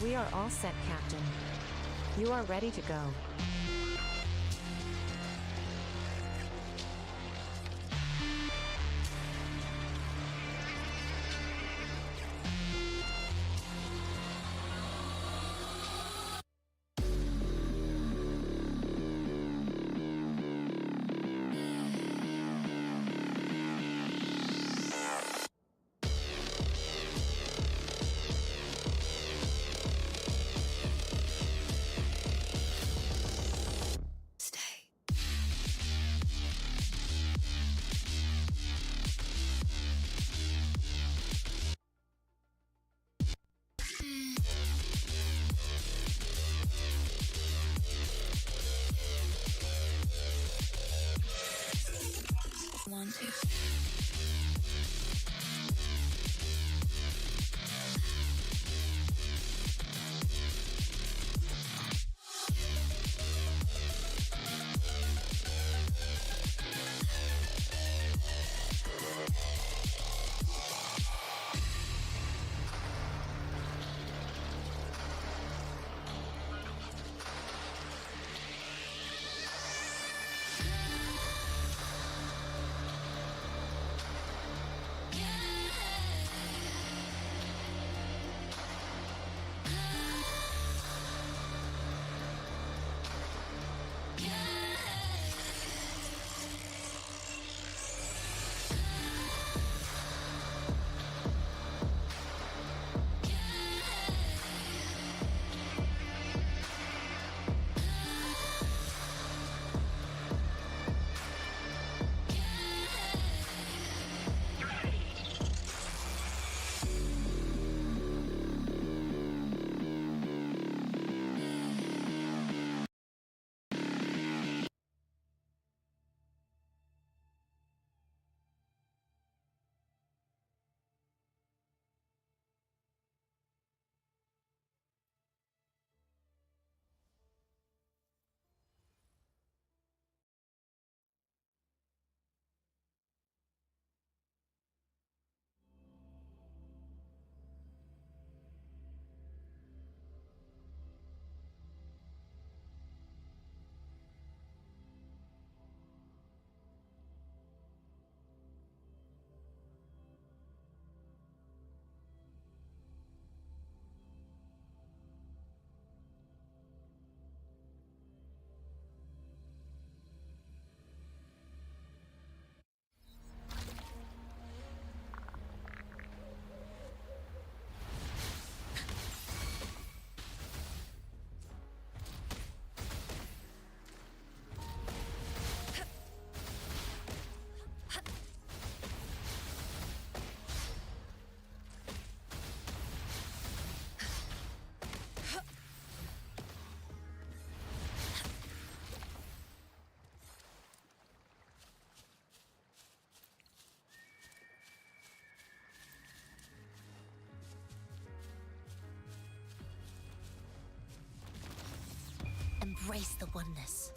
We are all set, Captain. You are ready to go. One, two. Embrace the oneness.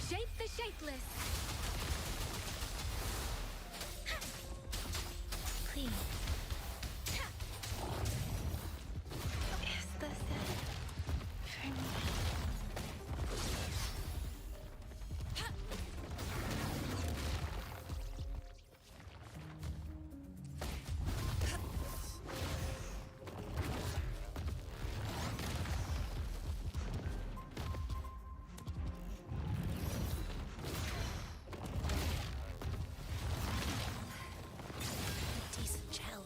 Shape the shapeless. Clean. Is this it for me? Decent challenge.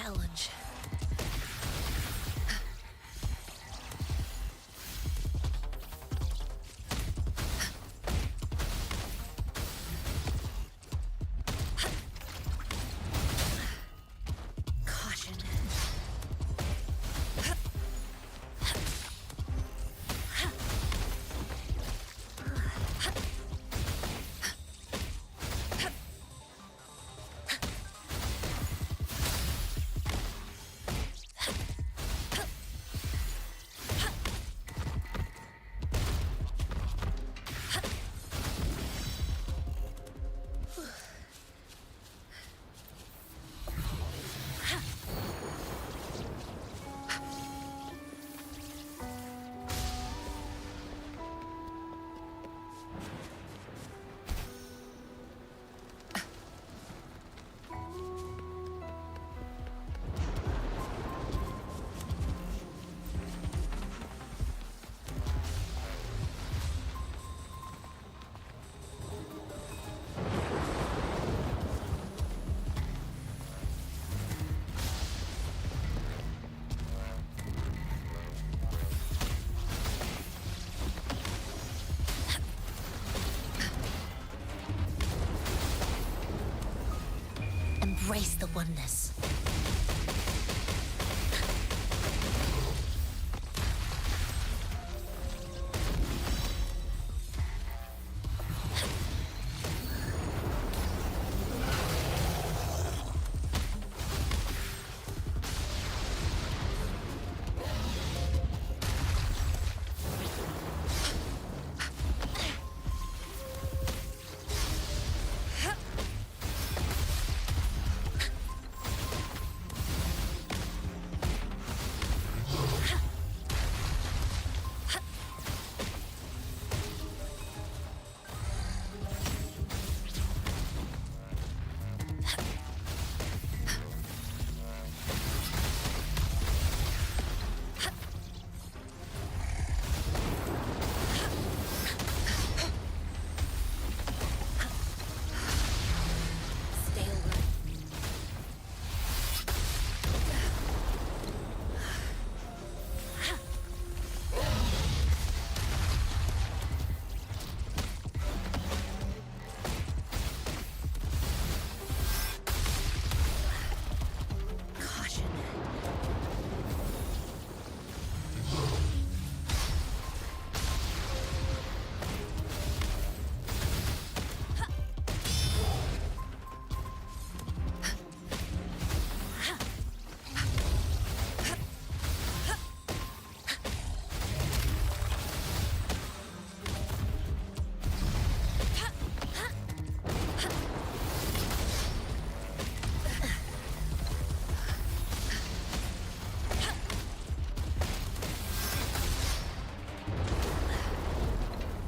challenge. Caution. Embrace the oneness. Stay alert. Caution.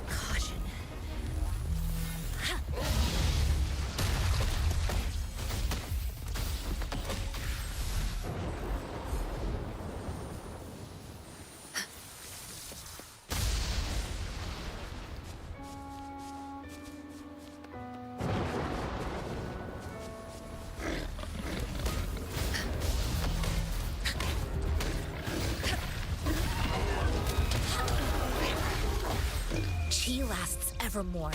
Caution. Chi lasts evermore.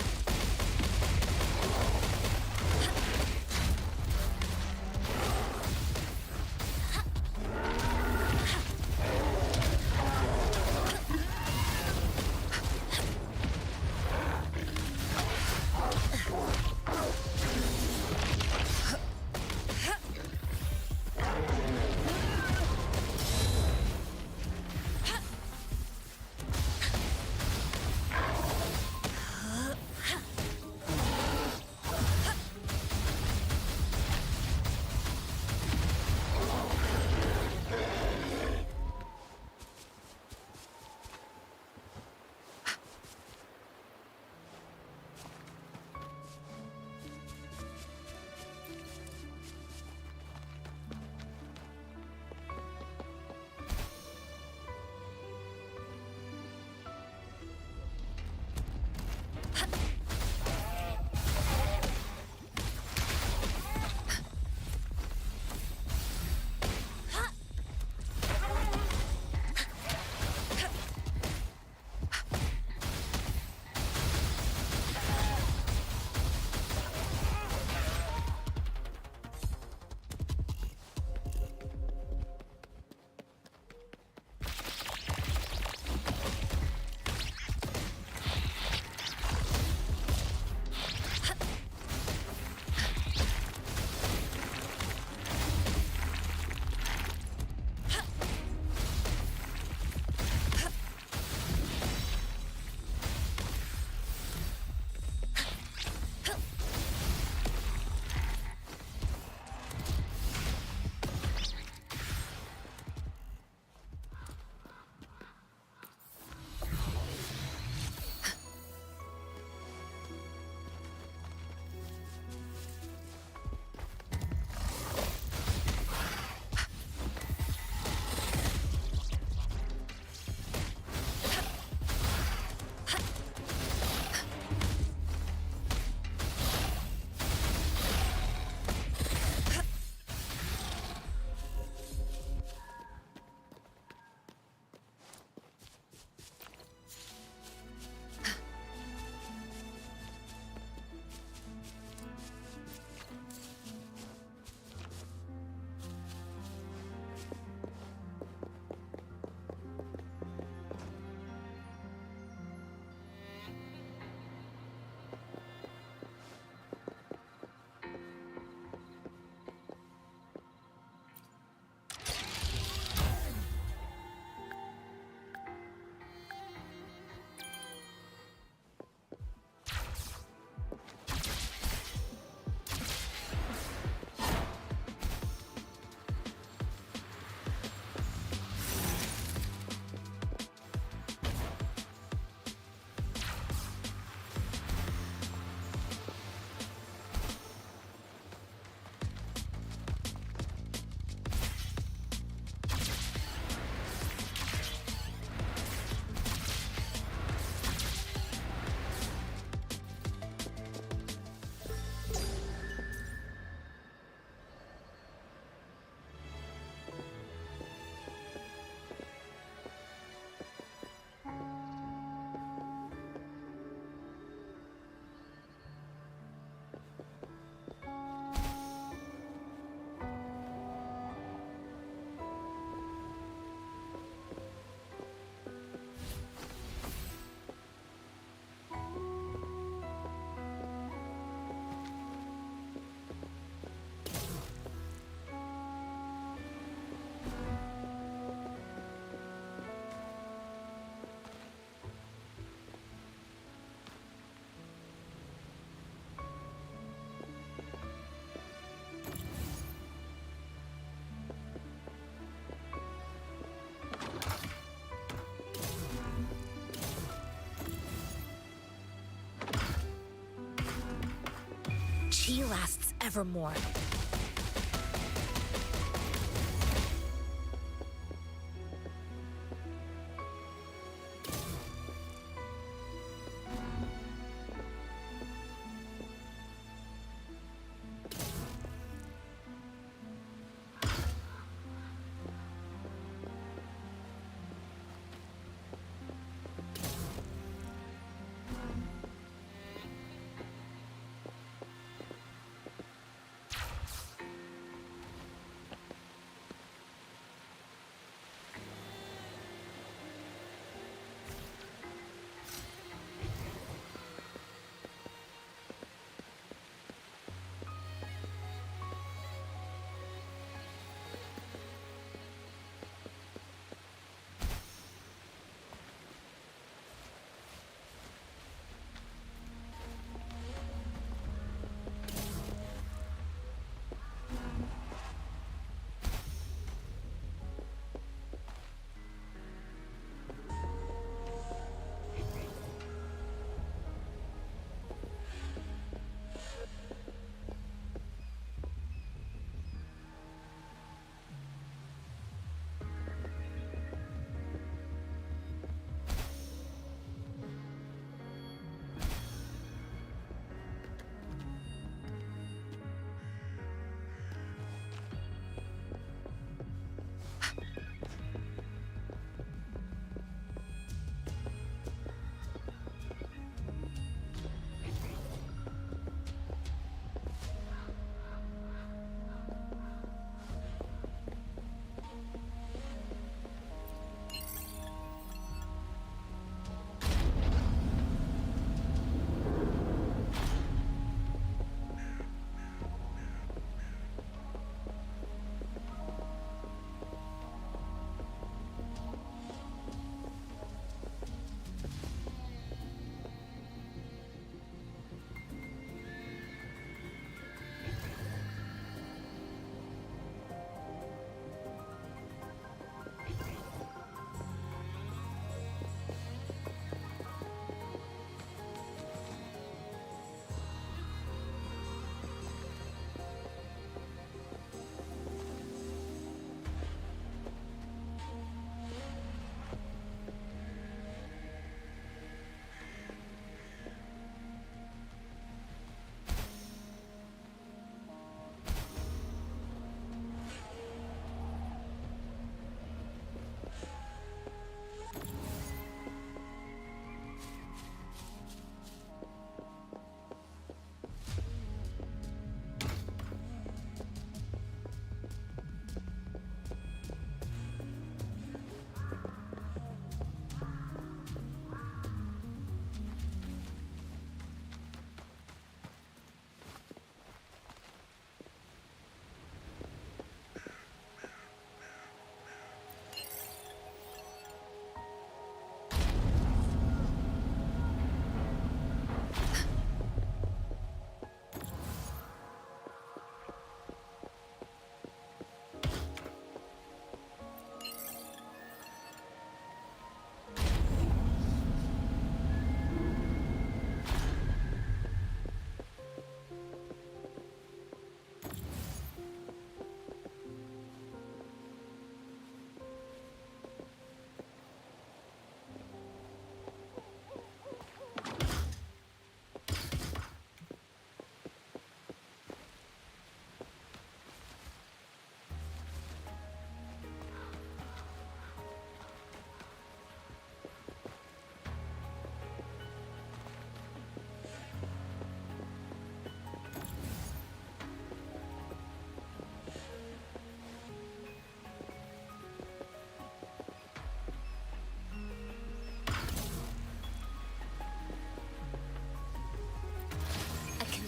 Chi lasts evermore.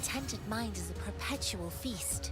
Contented mind is a perpetual feast.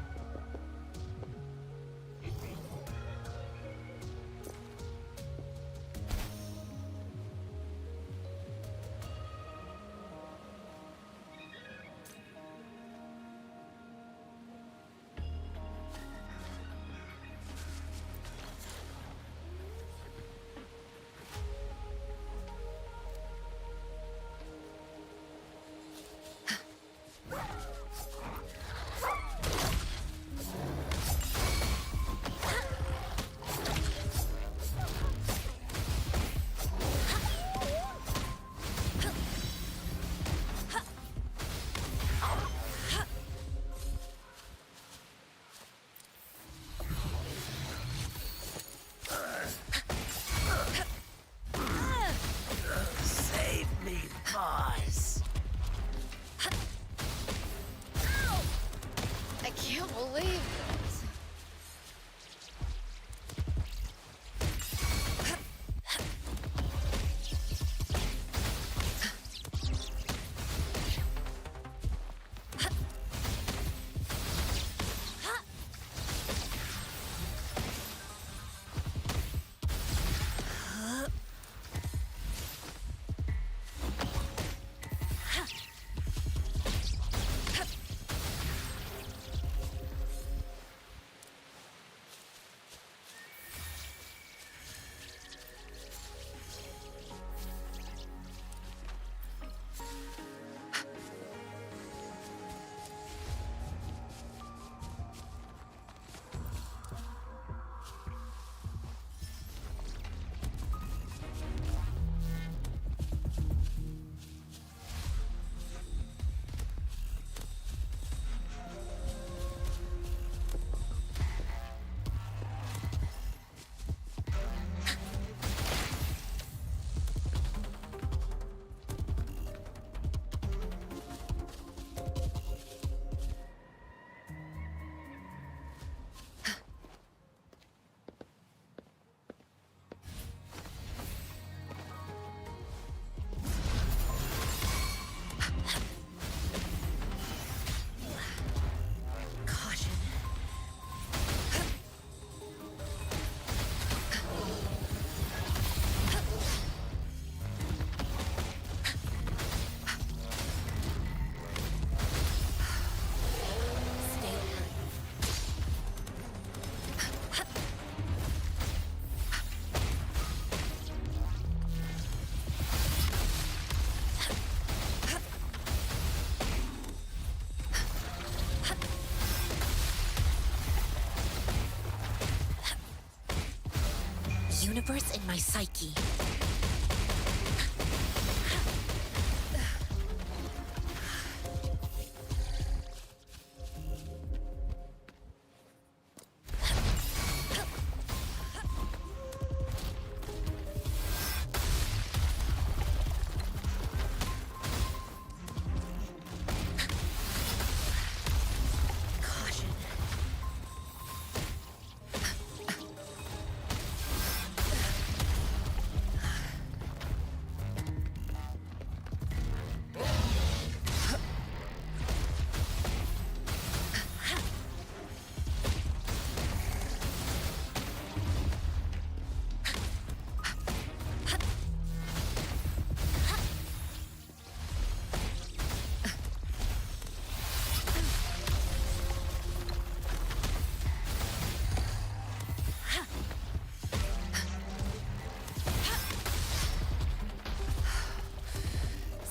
universe in my psyche.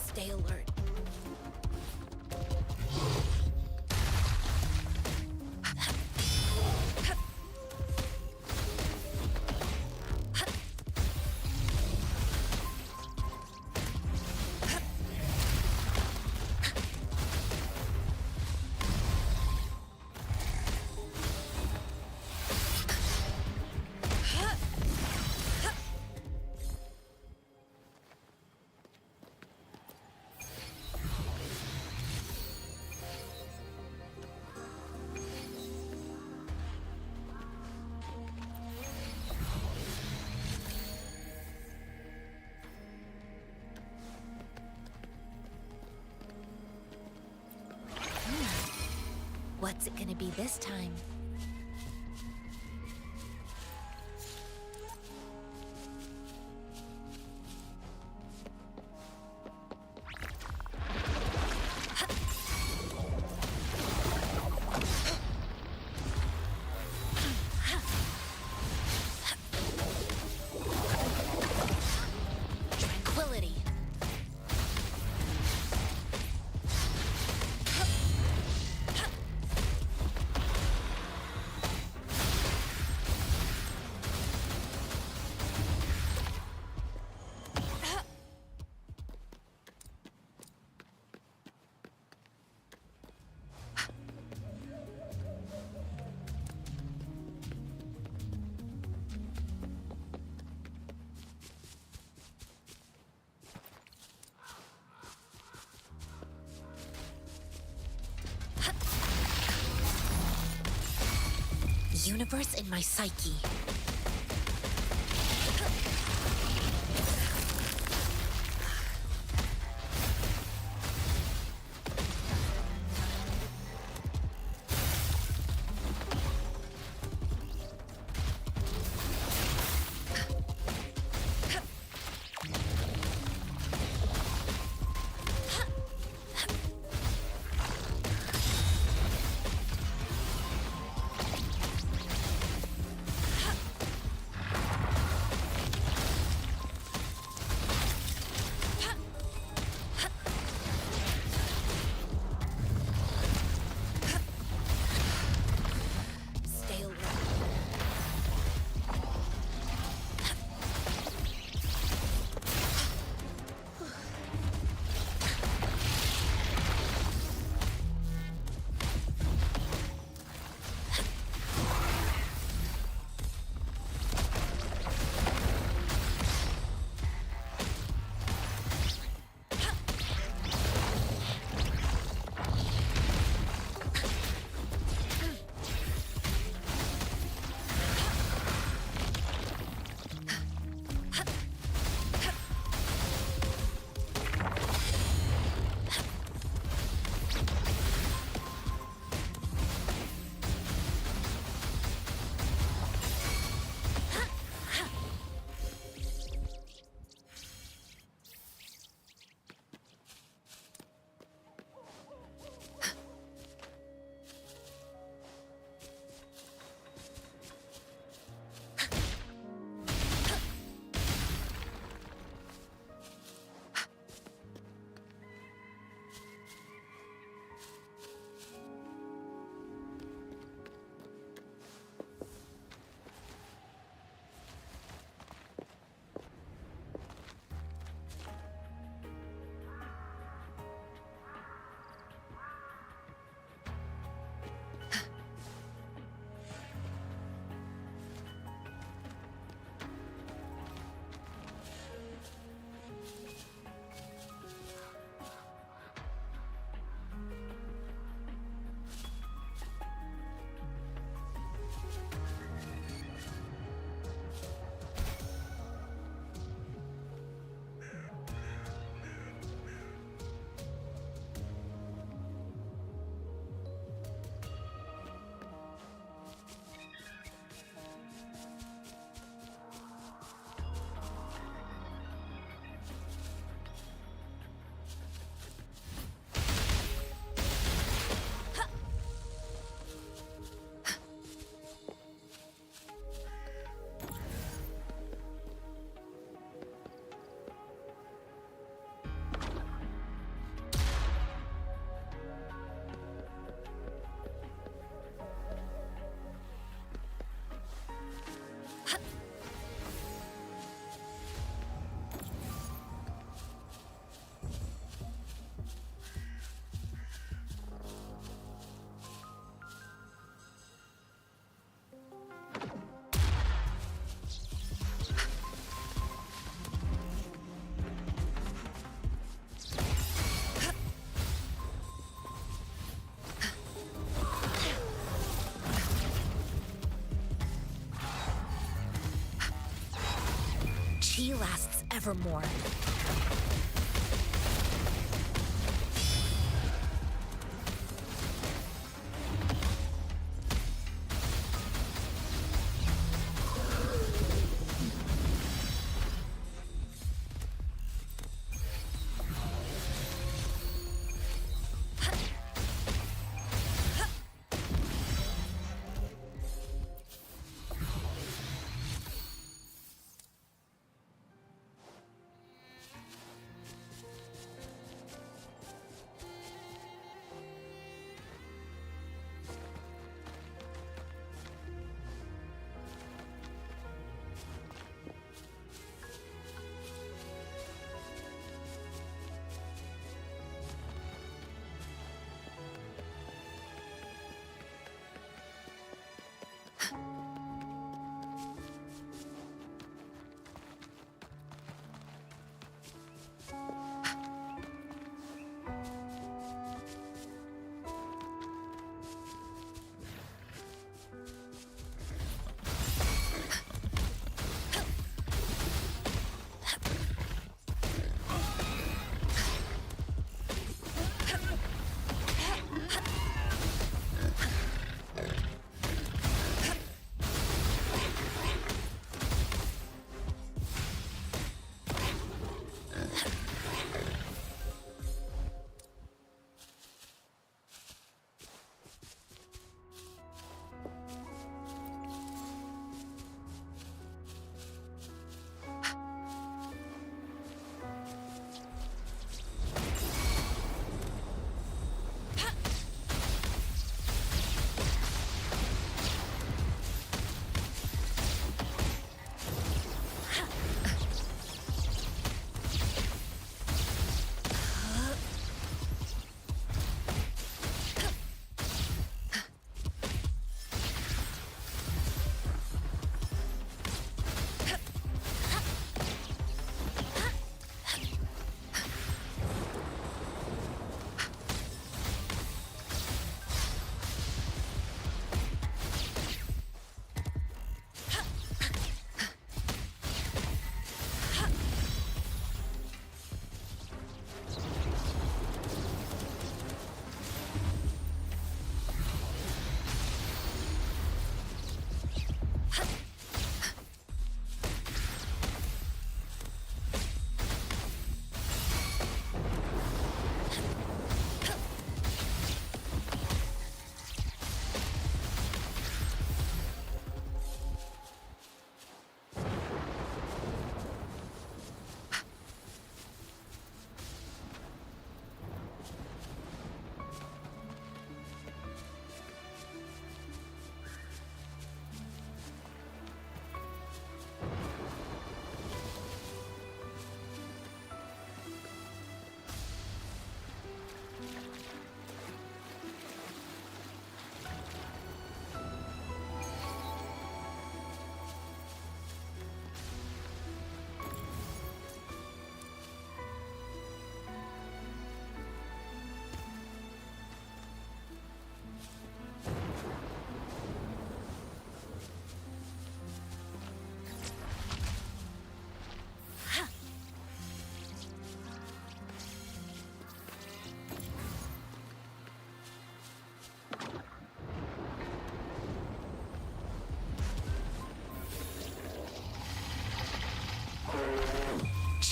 Stay alert. What's it gonna be this time? Tranquility. Universe in my psyche. lasts evermore.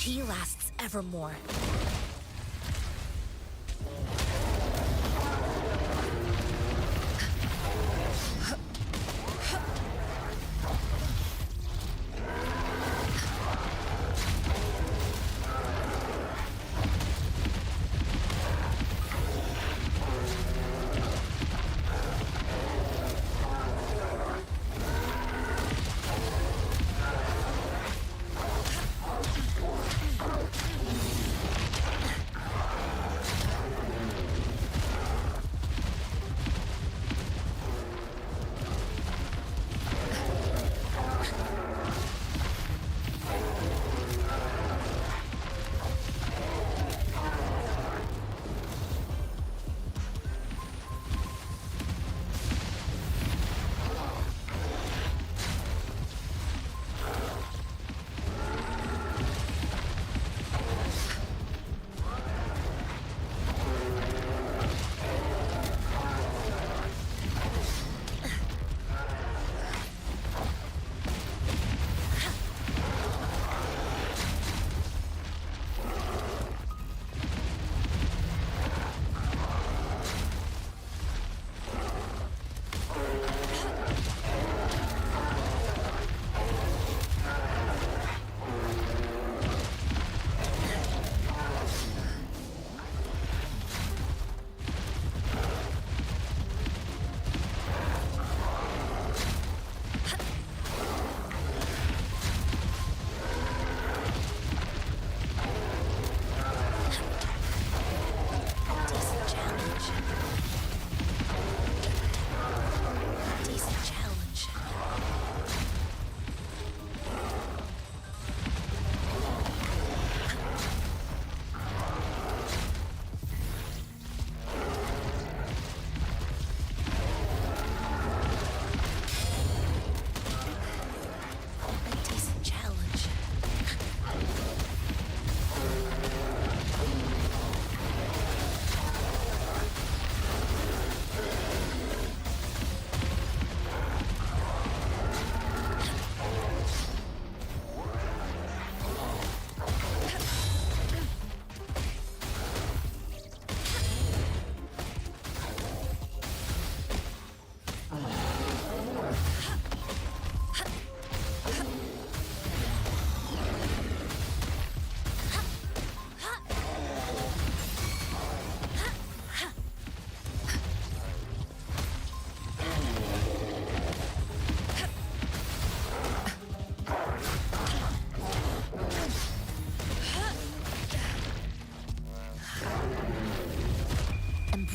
Chi lasts evermore.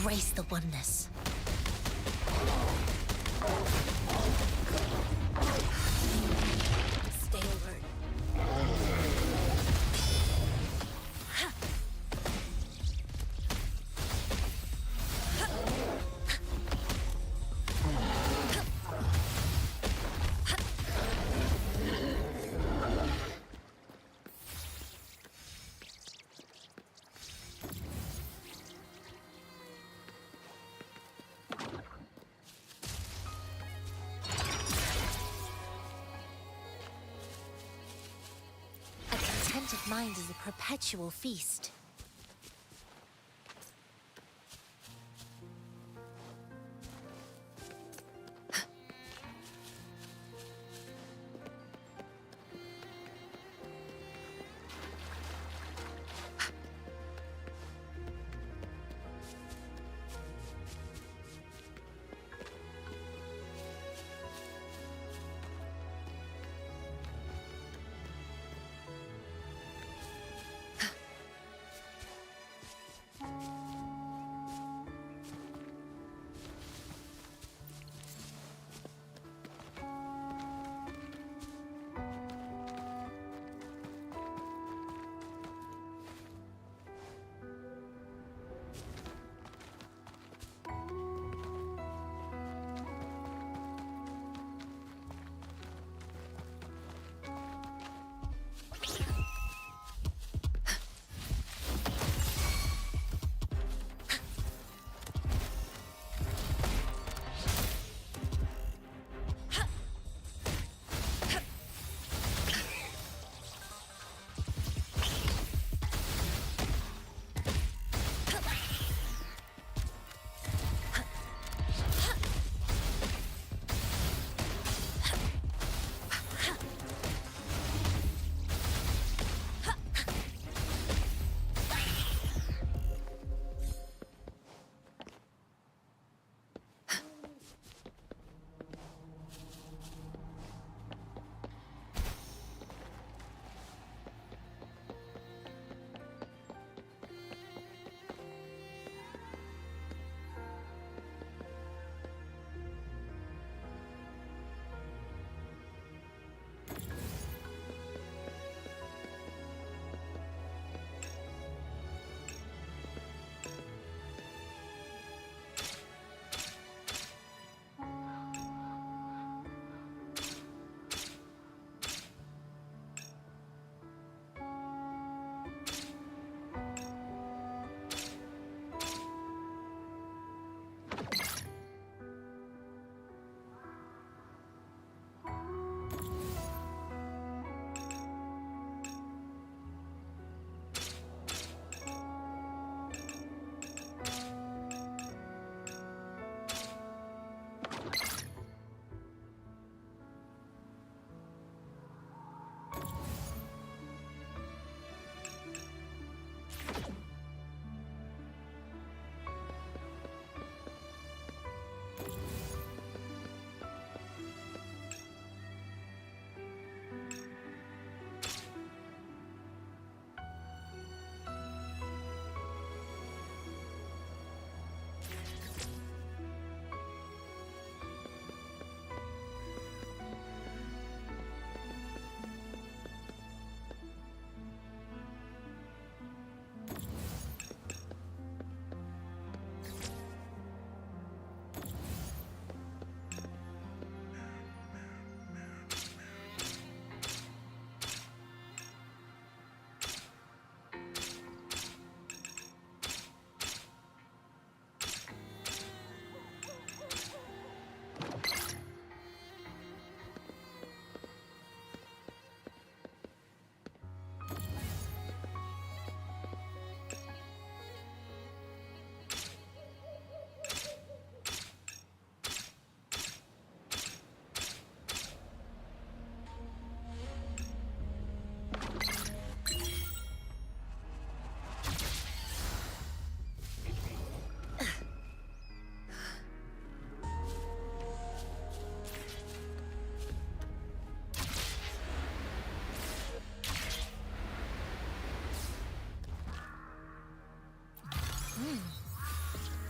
Embrace the oneness. Stay alert. A contented mind is a perpetual feast.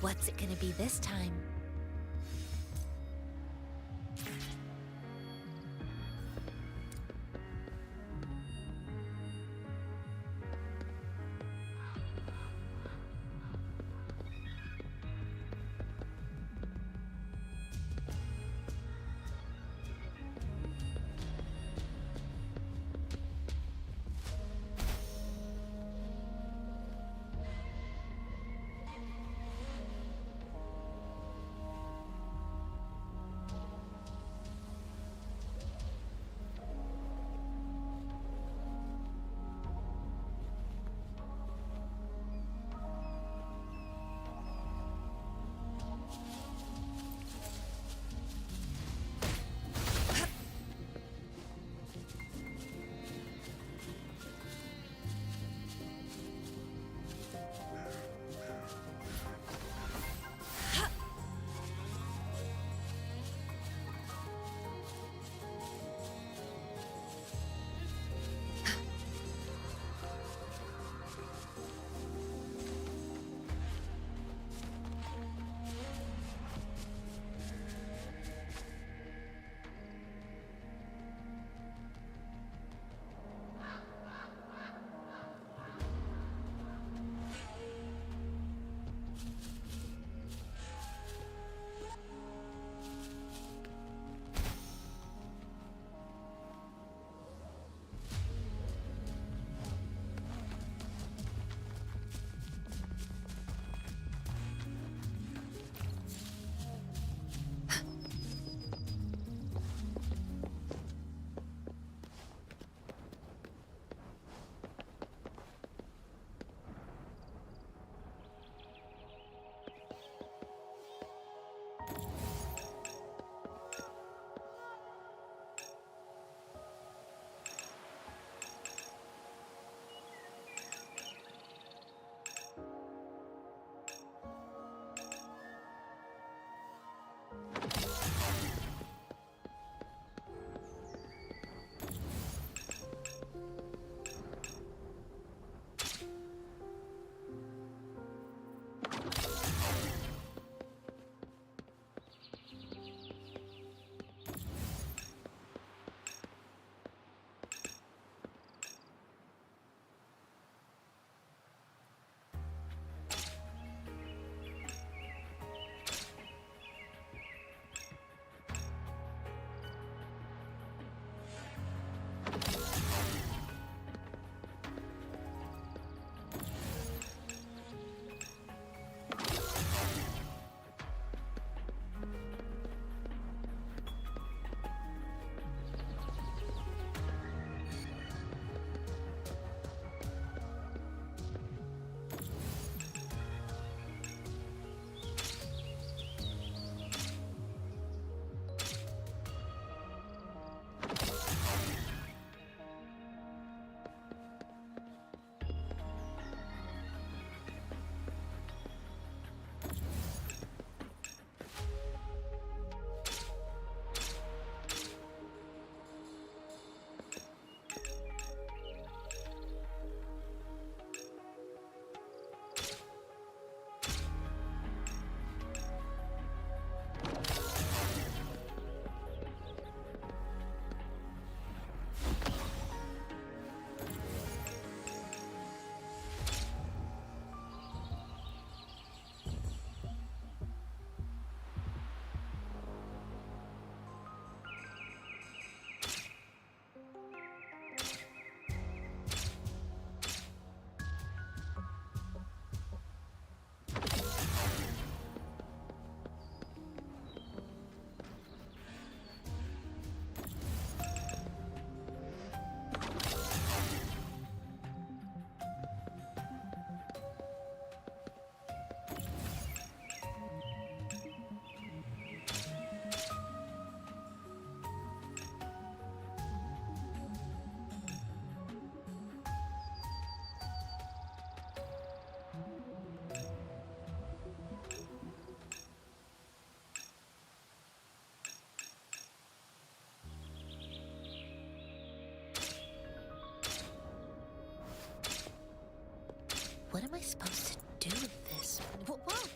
What's it gonna be this time? What am I supposed to do with this? What?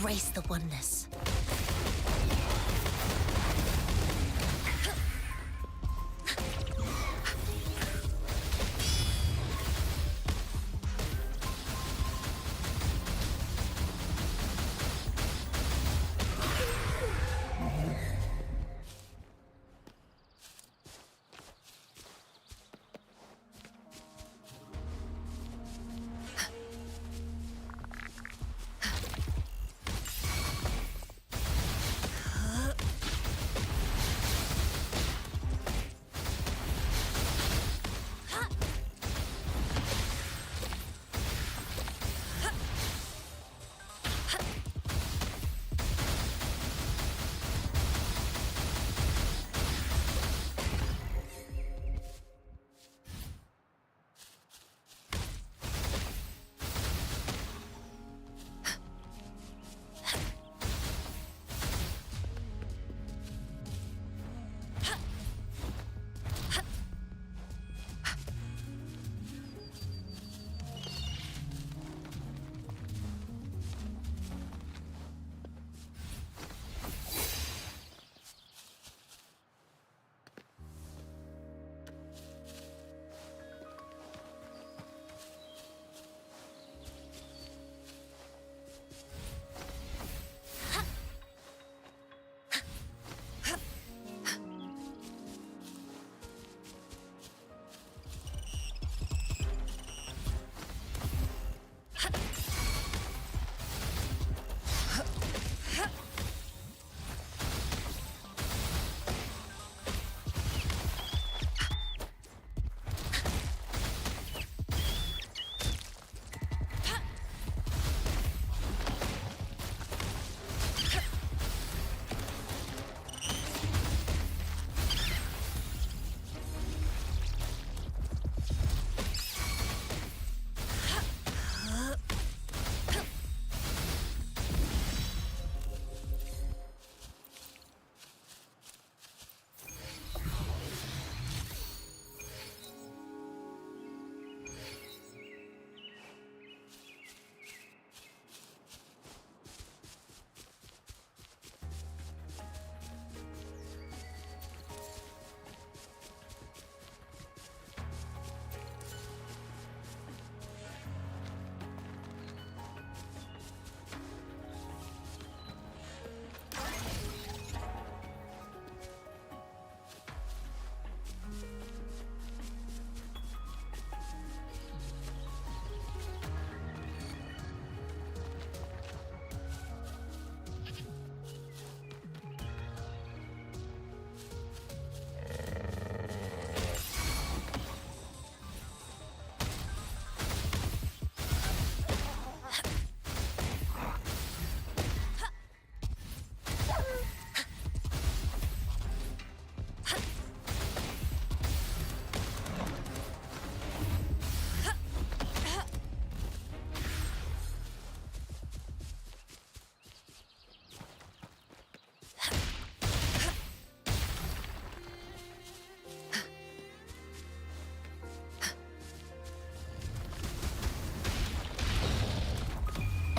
Embrace the oneness.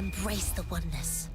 Embrace the oneness.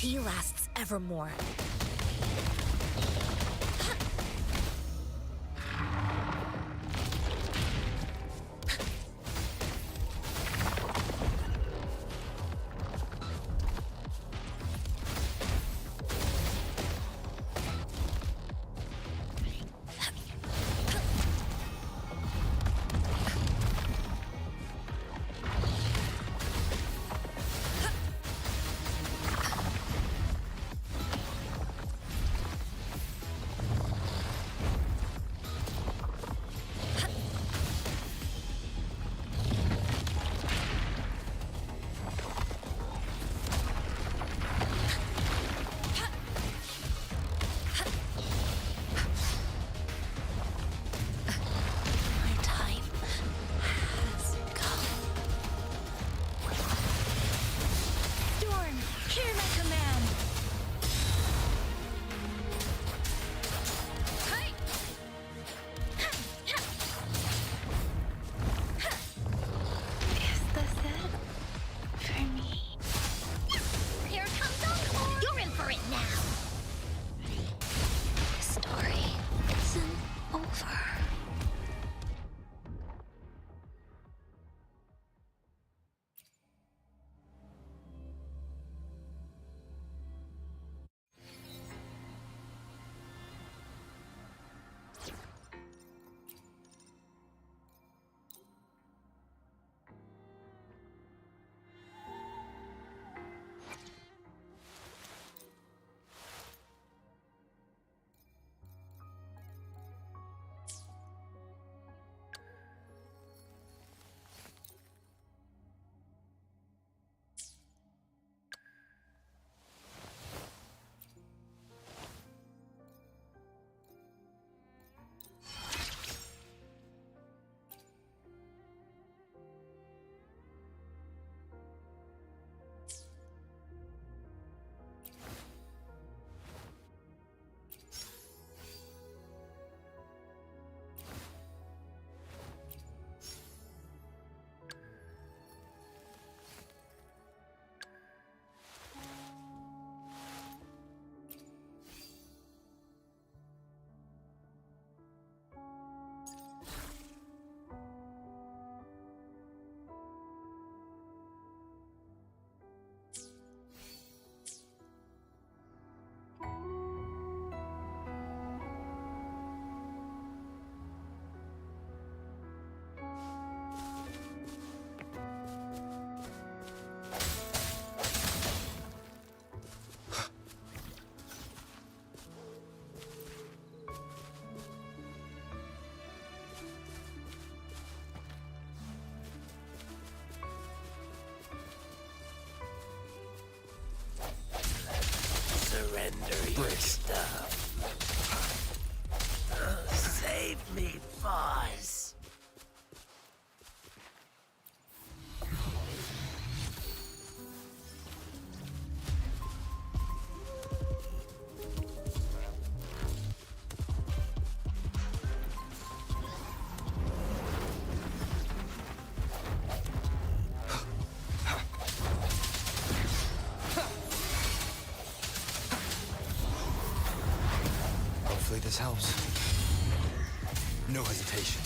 chi lasts evermore. Surrender your stuff. Save me, boss. Hopefully this helps. No hesitation.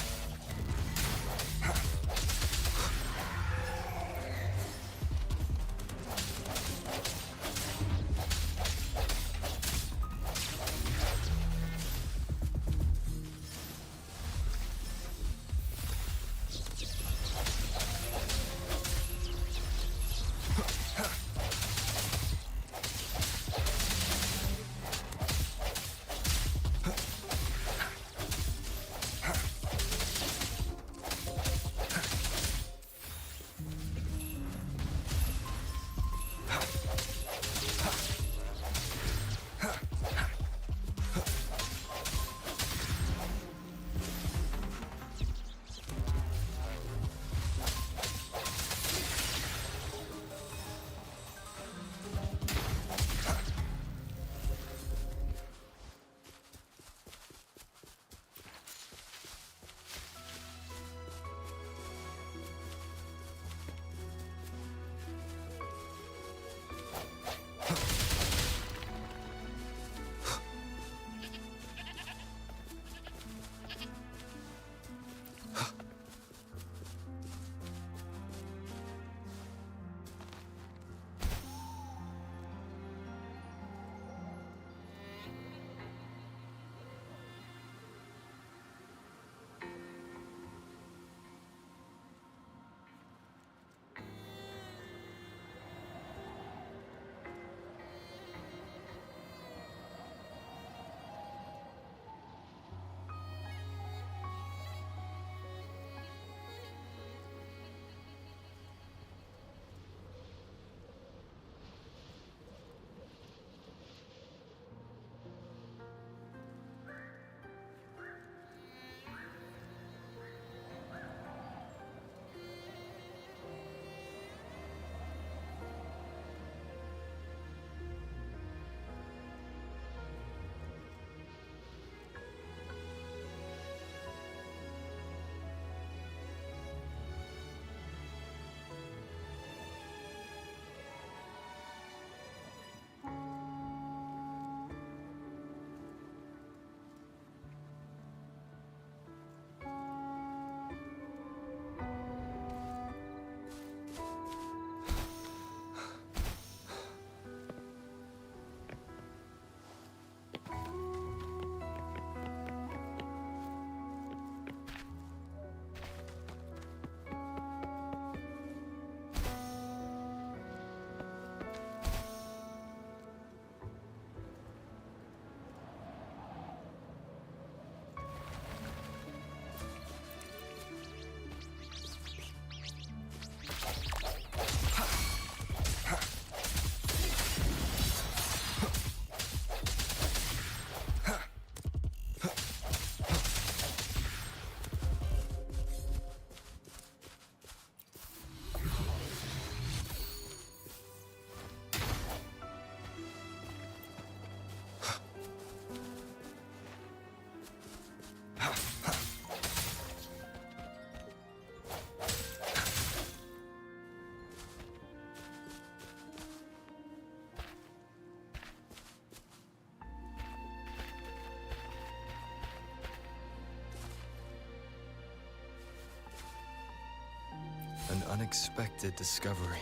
unexpected discovery.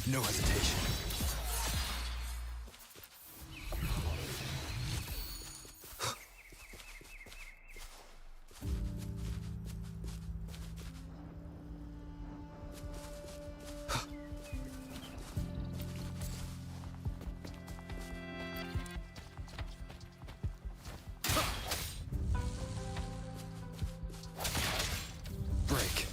No hesitation. Break.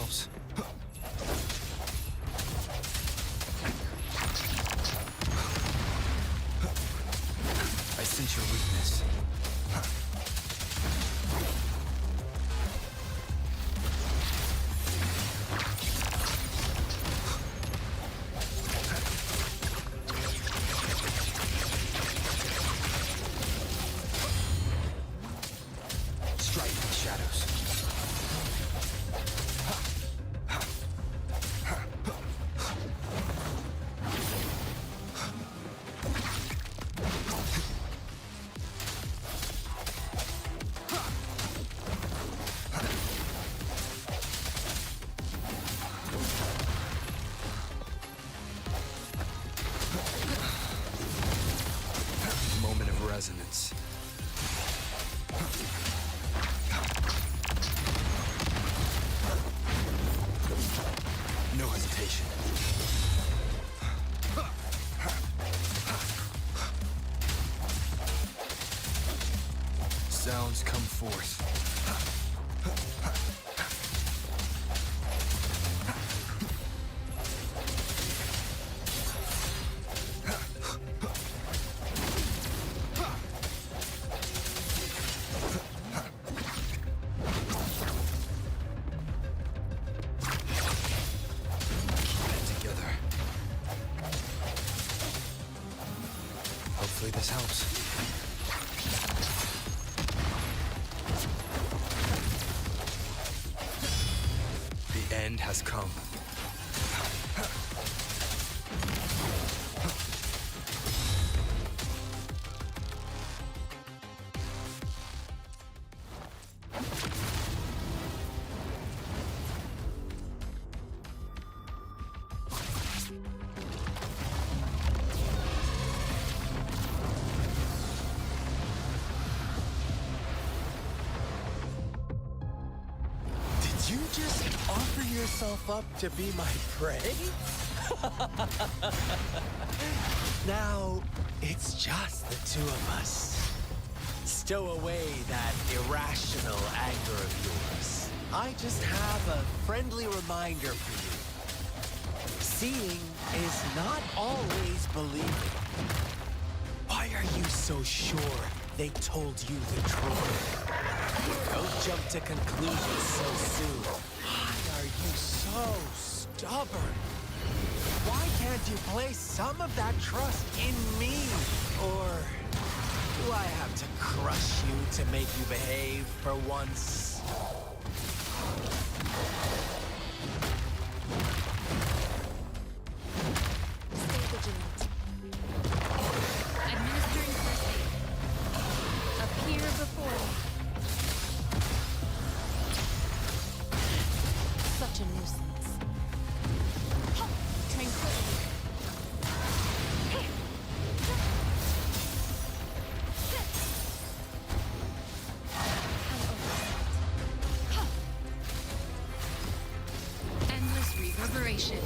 helps. I sense your weakness. Strike in the shadows. Moment of resonance. No hesitation. Sounds come forth. Together. Hopefully this helps. The end has come. Did you just offer yourself up to be my prey? Now, it's just the two of us. Stow away that irrational anger of yours. I just have a friendly reminder for you. Seeing is not always believing. Why are you so sure they told you the truth? Don't jump to conclusions so soon. Why are you so stubborn? Why can't you place some of that trust in me? Or do I have to crush you to make you behave for once? Stay vigilant. Administering first aid. Appear before me. Such a nuisance. Tranquility. Endless reverberation.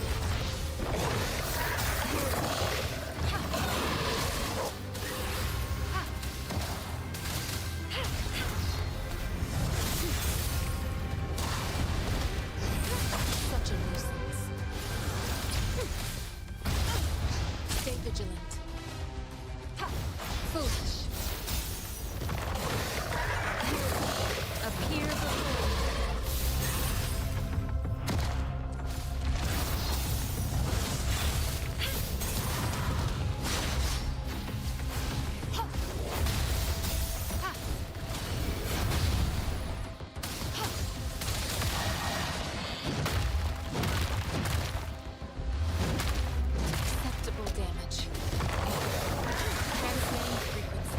Such a nuisance. Stay vigilant. Foolish. Appear before me. Acceptable damage. Transmitting frequency.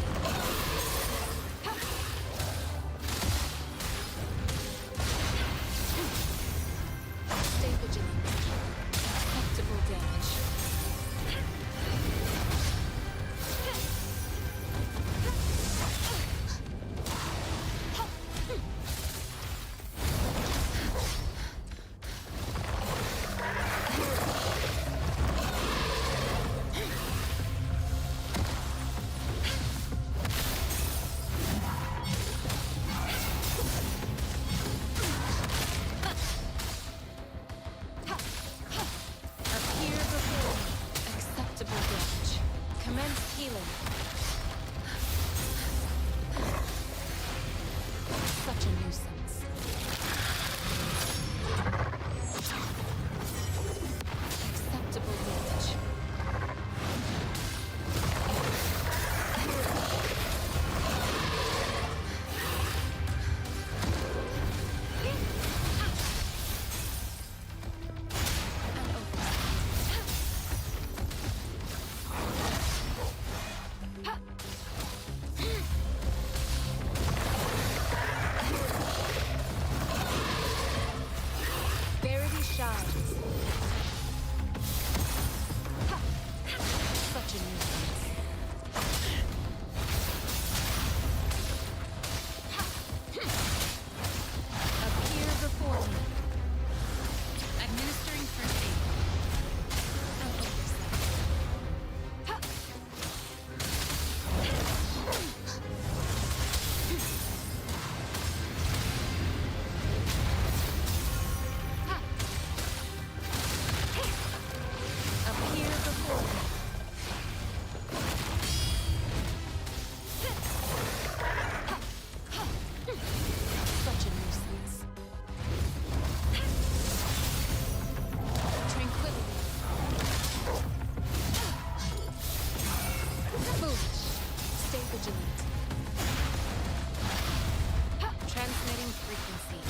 vigilant. Transmitting frequency.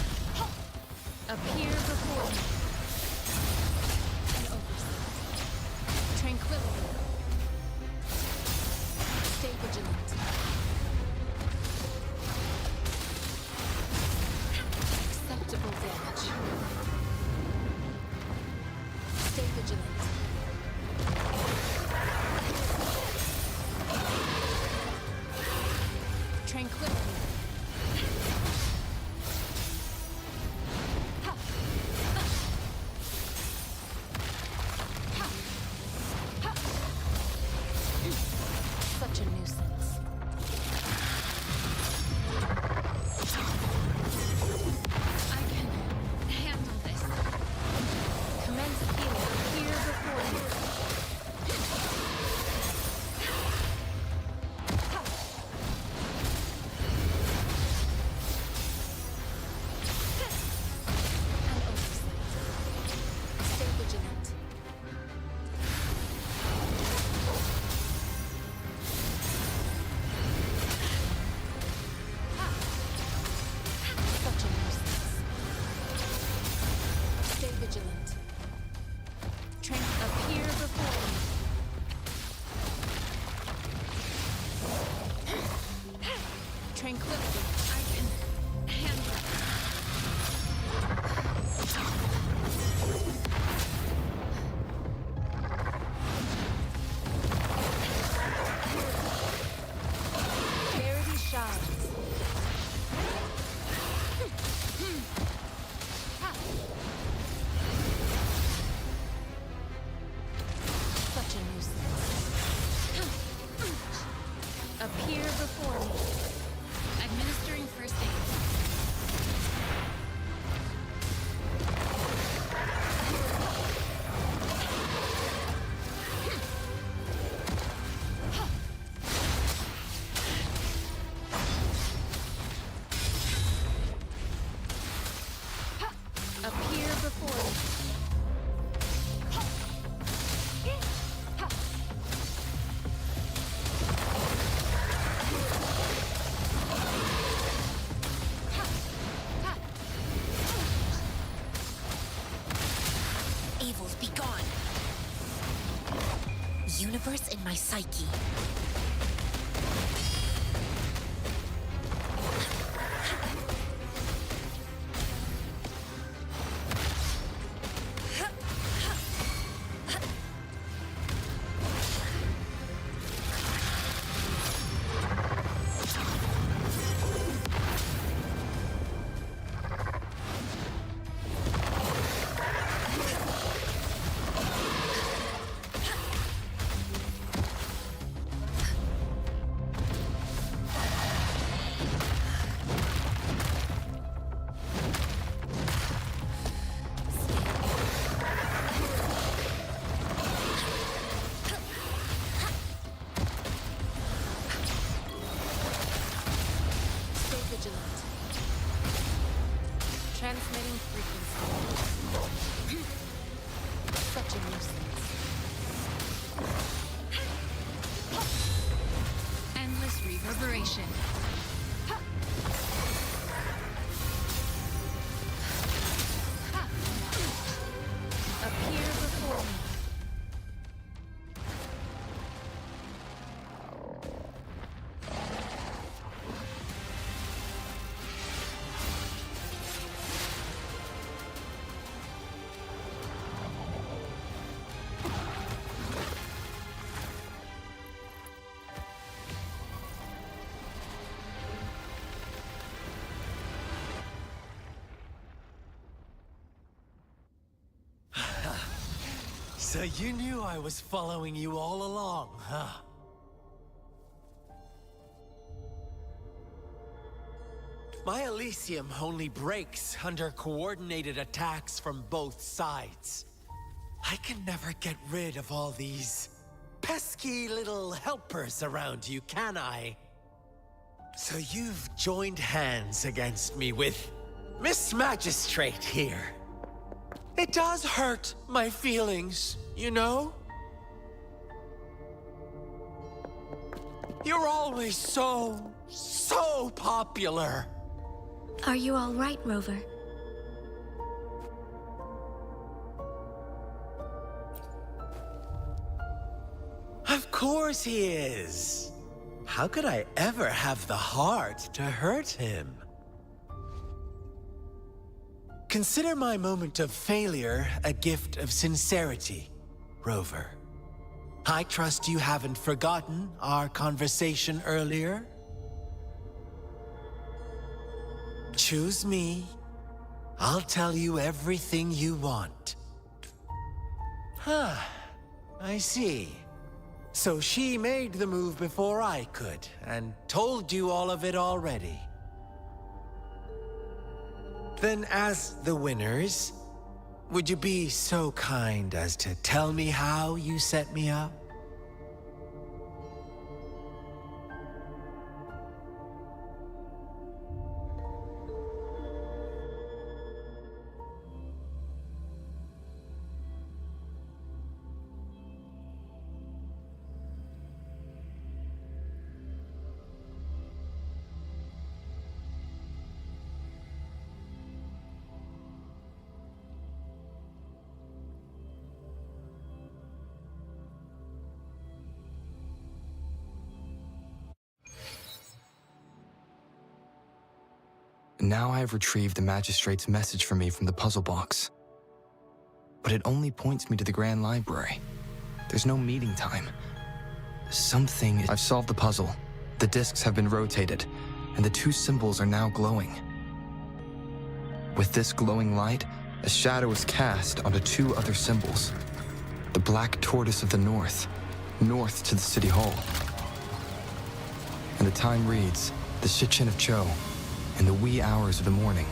Appear before me. An oversight. Tranquility. Stay vigilant. Acceptable damage. Stay vigilant. Tranquility. Such a nuisance. I can handle this. Commence healing. Appear before me. An oversight. Stay vigilant. Such a nuisance. Stay vigilant. Appear before me. Tranquility. I can handle it. Clarity shines. Such a nuisance. Appear before me. Administering first aid. Appear before me. Evils be gone. Universe in my psyche. Stay vigilant. Transmitting frequency. Such a nuisance. Endless reverberation. Appear before me. So you knew I was following you all along, huh? My Elysium only breaks under coordinated attacks from both sides. I can never get rid of all these pesky little helpers around you, can I? So you've joined hands against me with Miss Magistrate here. It does hurt my feelings, you know? You're always so popular. Are you all right, Rover? Of course he is. How could I ever have the heart to hurt him? Consider my moment of failure a gift of sincerity, Rover. I trust you haven't forgotten our conversation earlier. Choose me. I'll tell you everything you want. Huh. I see. So she made the move before I could, and told you all of it already. Then as the winners, would you be so kind as to tell me how you set me up? Now I have retrieved the magistrate's message for me from the puzzle box. But it only points me to the Grand Library. There's no meeting time. I've solved the puzzle. The discs have been rotated, and the two symbols are now glowing. With this glowing light, a shadow is cast onto two other symbols. The black tortoise of the north to the city hall. And the time reads, the Shichin of Cho, in the wee hours of the morning.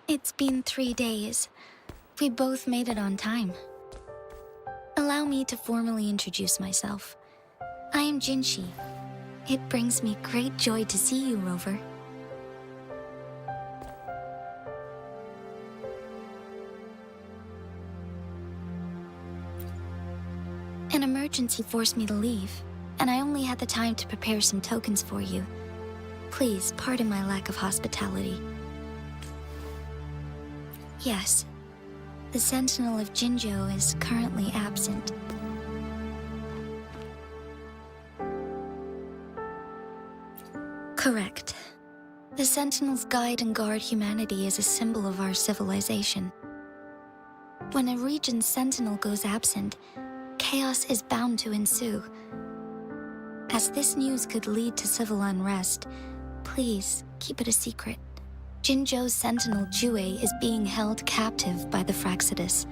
It's been 3 days. We both made it on time. Allow me to formally introduce myself. I am Jinshi. It brings me great joy to see you, Rover. An emergency forced me to leave, and I only had the time to prepare some tokens for you. Please pardon my lack of hospitality. Yes, the Sentinel of Jinzhou is currently absent. Correct. The Sentinels guide and guard humanity as a symbol of our civilization. When a region's Sentinel goes absent, chaos is bound to ensue. As this news could lead to civil unrest, please keep it a secret. Jinzhou's Sentinel Jue is being held captive by the Fraxidus.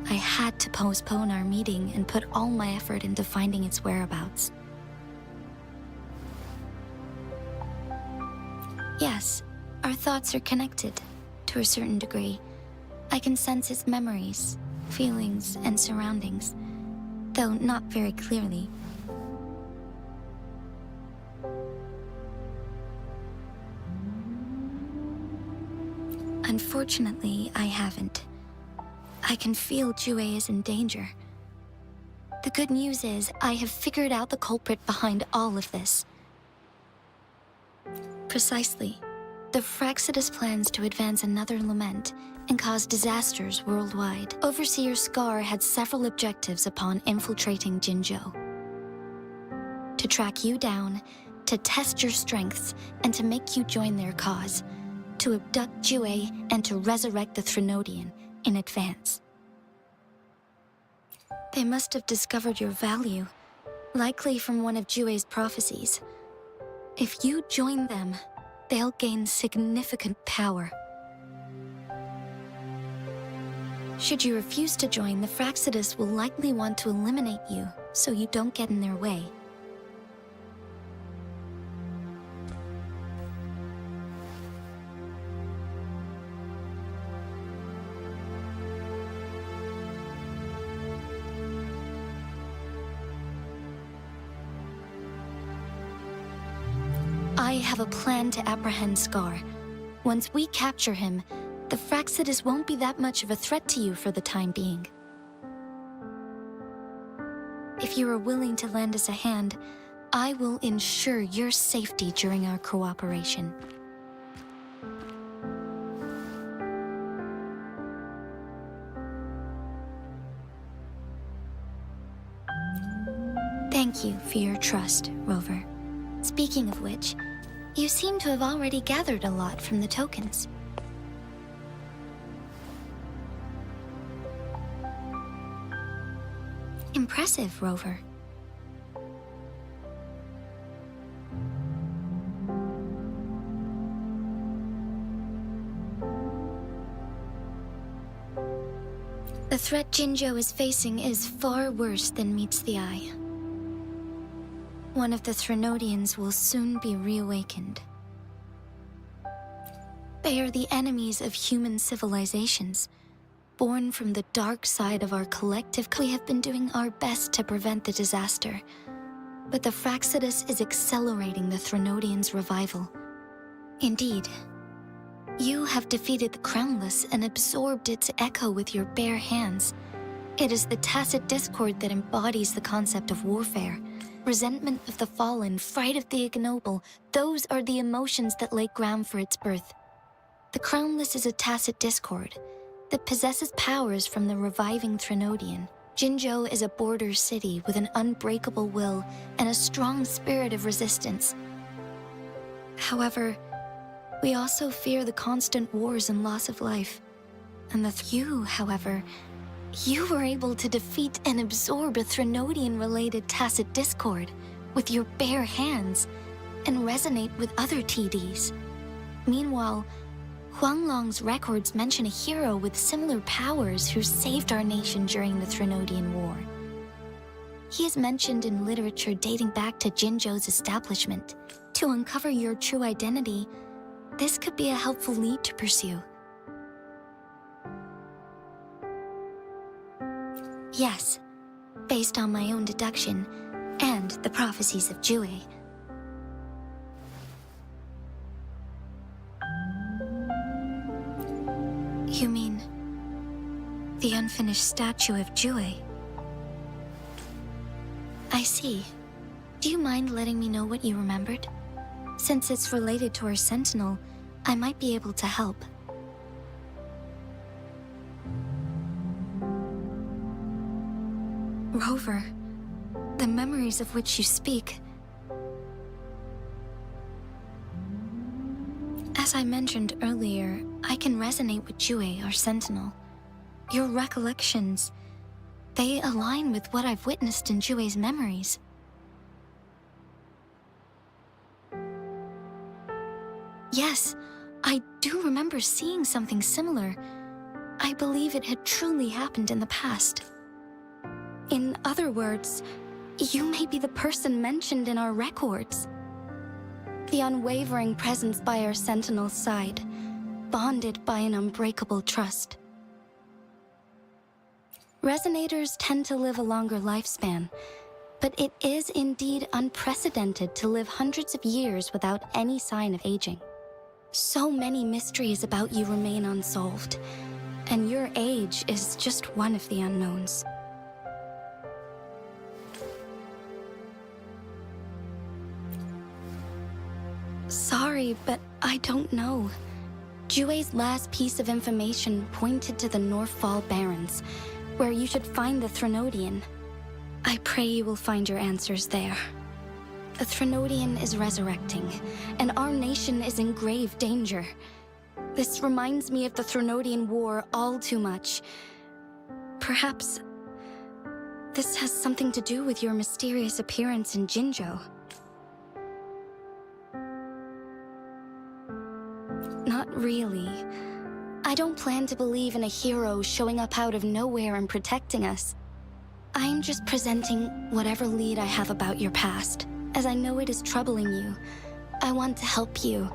I had to postpone our meeting and put all my effort into finding its whereabouts. Yes, our thoughts are connected, to a certain degree. I can sense its memories, feelings, and surroundings, though not very clearly. Unfortunately, I haven't. I can feel Jue is in danger. The good news is, I have figured out the culprit behind all of this. Precisely. The Fraxidus plans to advance another lament and cause disasters worldwide. Overseer Scar had several objectives upon infiltrating Jinzhou. To track you down, to test your strengths, and to make you join their cause. To abduct Jue and to resurrect the Threnodian in advance. They must have discovered your value, likely from one of Jue's prophecies. If you join them, they'll gain significant power. Should you refuse to join, the Fraxidus will likely want to eliminate you so you don't get in their way. I have a plan to apprehend Scar. Once we capture him, the Fraxidus won't be that much of a threat to you for the time being. If you are willing to lend us a hand, I will ensure your safety during our cooperation. Thank you for your trust, Rover. Speaking of which, you seem to have already gathered a lot from the tokens. Impressive, Rover. The threat Jinzhou is facing is far worse than meets the eye. One of the Threnodians will soon be reawakened. They are the enemies of human civilizations, born from the dark side of our collective. We have been doing our best to prevent the disaster, but the Fraxidus is accelerating the Threnodians' revival. Indeed, you have defeated the Crownless and absorbed its echo with your bare hands. It is the tacit discord that embodies the concept of warfare. Resentment of the fallen, fright of the ignoble, those are the emotions that lay ground for its birth. The Crownless is a tacit discord that possesses powers from the reviving Threnodian. Jinzhou is a border city with an unbreakable will and a strong spirit of resistance. However, we also fear the constant wars and loss of life. And you, however, you were able to defeat and absorb a Threnodian-related tacit discord with your bare hands and resonate with other TDs. Meanwhile, Huanglong's records mention a hero with similar powers who saved our nation during the Threnodian War. He is mentioned in literature dating back to Jinzhou's establishment. To uncover your true identity, this could be a helpful lead to pursue. Yes, based on my own deduction and the prophecies of Jue. You mean the unfinished statue of Jue? I see. Do you mind letting me know what you remembered? Since it's related to our sentinel, I might be able to help. Rover, the memories of which you speak. As I mentioned earlier, I can resonate with Jue, our sentinel. Your recollections, they align with what I've witnessed in Jue's memories. Yes, I do remember seeing something similar. I believe it had truly happened in the past. In other words, you may be the person mentioned in our records. The unwavering presence by our sentinel's side, bonded by an unbreakable trust. Resonators tend to live a longer lifespan, but it is indeed unprecedented to live hundreds of years without any sign of aging. So many mysteries about you remain unsolved, and your age is just one of the unknowns. Sorry, but I don't know. Jue's last piece of information pointed to the Northfall Barrens, where you should find the Threnodian. I pray you will find your answers there. The Threnodian is resurrecting, and our nation is in grave danger. This reminds me of the Threnodian War all too much. Perhaps this has something to do with your mysterious appearance in Jinzhou. Not really. I don't plan to believe in a hero showing up out of nowhere and protecting us. I'm just presenting whatever lead I have about your past, as I know it is troubling you. I want to help you,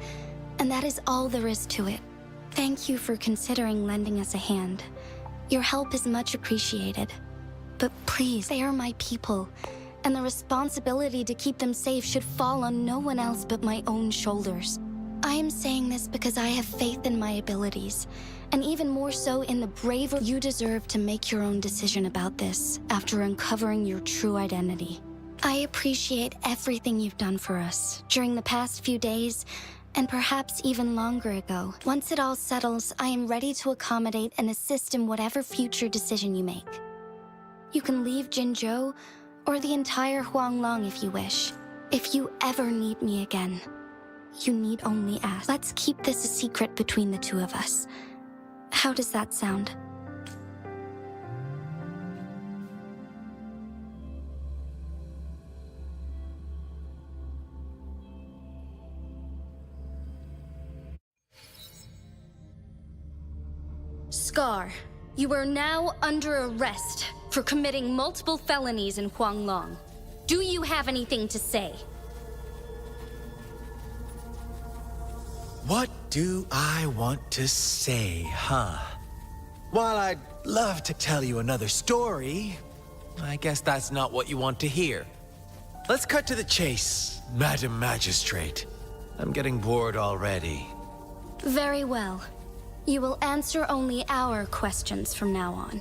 and that is all there is to it. Thank you for considering lending us a hand. Your help is much appreciated. But please, they are my people, and the responsibility to keep them safe should fall on no one else but my own shoulders. I am saying this because I have faith in my abilities, and even more so in the bravery you deserve to make your own decision about this after uncovering your true identity. I appreciate everything you've done for us during the past few days, and perhaps even longer ago. Once it all settles, I am ready to accommodate and assist in whatever future decision you make. You can leave Jinzhou or the entire Huanglong if you wish. If you ever need me again, you need only ask. Let's keep this a secret between the two of us. How does that sound? Scar, you are now under arrest for committing multiple felonies in Huanglong. Do you have anything to say? What do I want to say, huh? While I'd love to tell you another story, I guess that's not what you want to hear. Let's cut to the chase, Madam Magistrate. I'm getting bored already. Very well. You will answer only our questions from now on.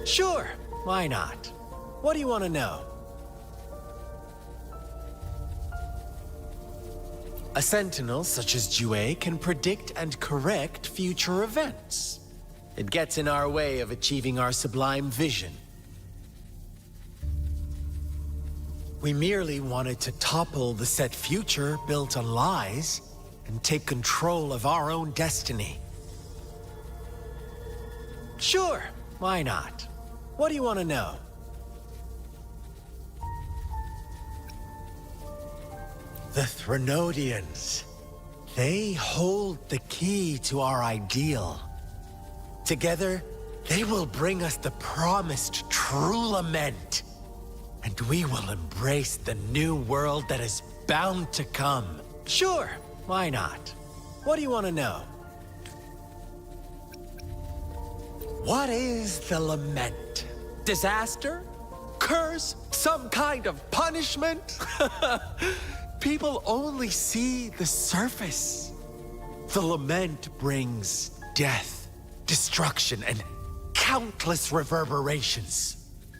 Sure, why not? What do you want to know? A sentinel such as Jue can predict and correct future events. It gets in our way of achieving our sublime vision. We merely wanted to topple the set future built on lies and take control of our own destiny. Sure, why not? What do you want to know? The Threnodians. They hold the key to our ideal. Together, they will bring us the promised true lament. And we will embrace the new world that is bound to come. Sure, why not? What do you want to know? What is the lament? Disaster? Curse? Some kind of punishment? People only see the surface. The lament brings death, destruction, and countless reverberations.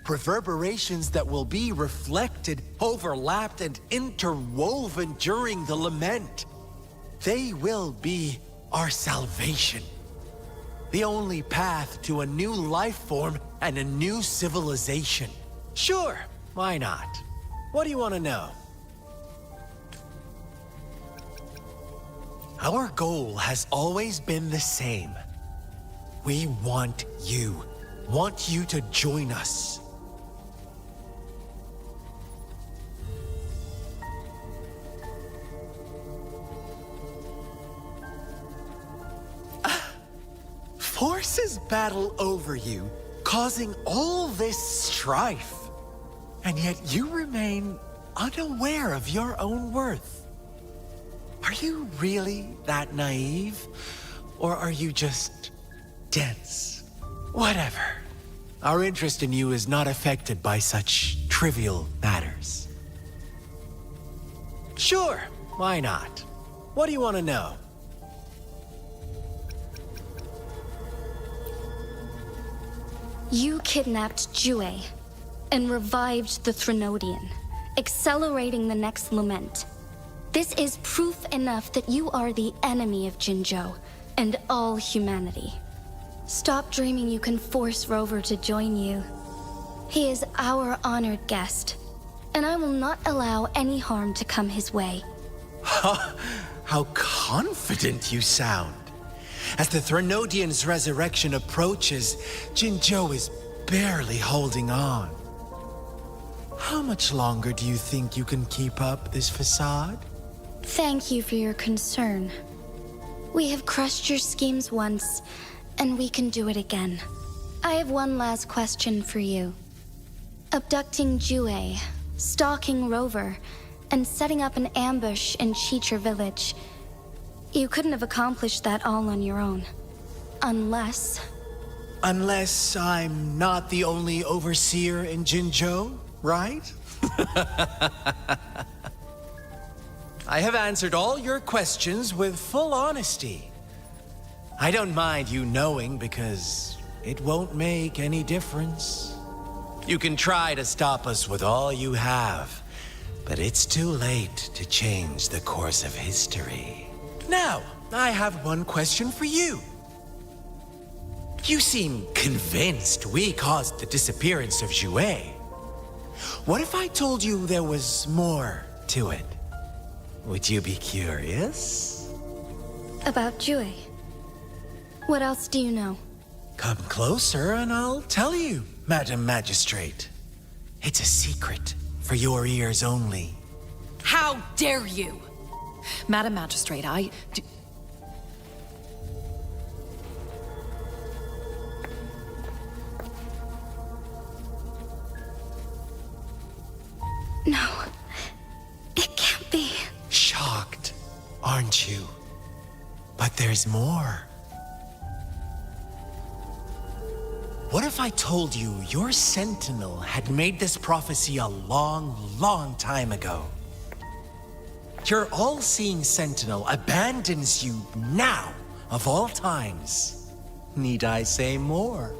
Reverberations that will be reflected, overlapped, and interwoven during the lament. They will be our salvation. The only path to a new life form and a new civilization. Sure, why not? What do you want to know? Our goal has always been the same. We want you to join us. Forces battle over you, causing all this strife. And yet you remain unaware of your own worth. Are you really that naive? Or are you just dense? Whatever. Our interest in you is not affected by such trivial matters. Sure, why not? What do you want to know? You kidnapped Jue and revived the Threnodian, accelerating the next lament. This is proof enough that you are the enemy of Jinzhou and all humanity. Stop dreaming you can force Rover to join you. He is our honored guest, and I will not allow any harm to come his way. How confident you sound. As the Threnodian's resurrection approaches, Jinzhou is barely holding on. How much longer do you think you can keep up this facade? Thank you for your concern. We have crushed your schemes once, and we can do it again. I have one last question for you. Abducting Jue, stalking Rover, and setting up an ambush in Cheecher Village. You couldn't have accomplished that all on your own. Unless I'm not the only overseer in Jinzhou, right? I have answered all your questions with full honesty. I don't mind you knowing because it won't make any difference. You can try to stop us with all you have, but it's too late to change the course of history. Now, I have one question for you. You seem convinced we caused the disappearance of Jue. What if I told you there was more to it? Would you be curious? about Jue. What else do you know? Come closer and I'll tell you, Madam Magistrate. It's a secret for your ears only. How dare you! Madam Magistrate, No. It can't be. Shocked, aren't you? But there's more. What if I told you your sentinel had made this prophecy a long, long time ago? Your all-seeing sentinel abandons you now, of all times. Need I say more?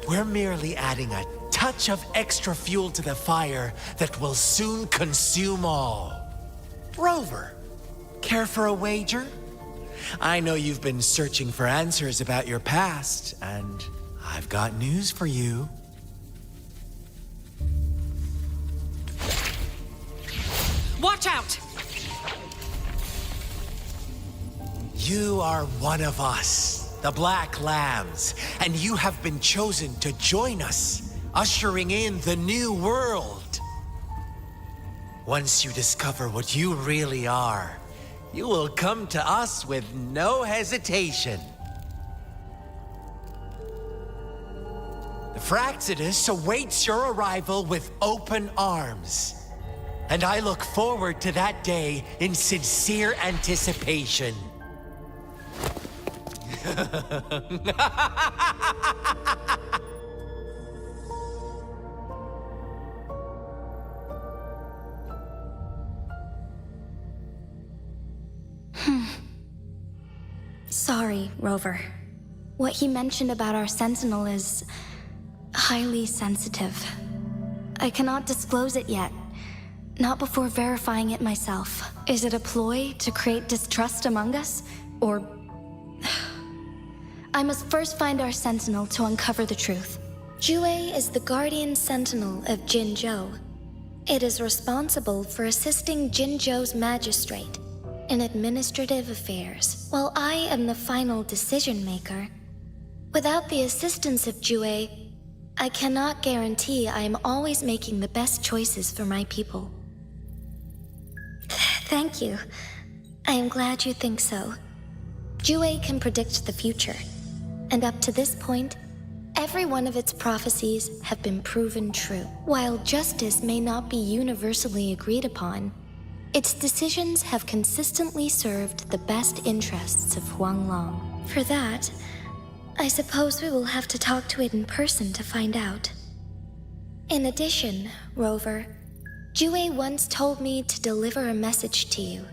We're merely adding a touch of extra fuel to the fire that will soon consume all. Rover, care for a wager? I know you've been searching for answers about your past, and I've got news for you. watch out! You are one of us, the Black Lambs, and you have been chosen to join us, ushering in the new world. Once you discover what you really are, you will come to us with no hesitation. The Fraxidus awaits your arrival with open arms. And I look forward to that day in sincere anticipation. Sorry, Rover. What he mentioned about our sentinel is highly sensitive. I cannot disclose it yet. Not before verifying it myself. Is it a ploy to create distrust among us? Or... I must first find our sentinel to uncover the truth. Jue is the guardian sentinel of Jinzhou. It is responsible for assisting Jinzhou's magistrate in administrative affairs, while I am the final decision maker. Without the assistance of Jue, I cannot guarantee I am always making the best choices for my people. Thank you. I am glad you think so. Jue can predict the future, and up to this point, every one of its prophecies have been proven true. While justice may not be universally agreed upon, its decisions have consistently served the best interests of Huanglong. For that, I suppose we will have to talk to it in person to find out. In addition, Rover, Jue once told me to deliver a message to you,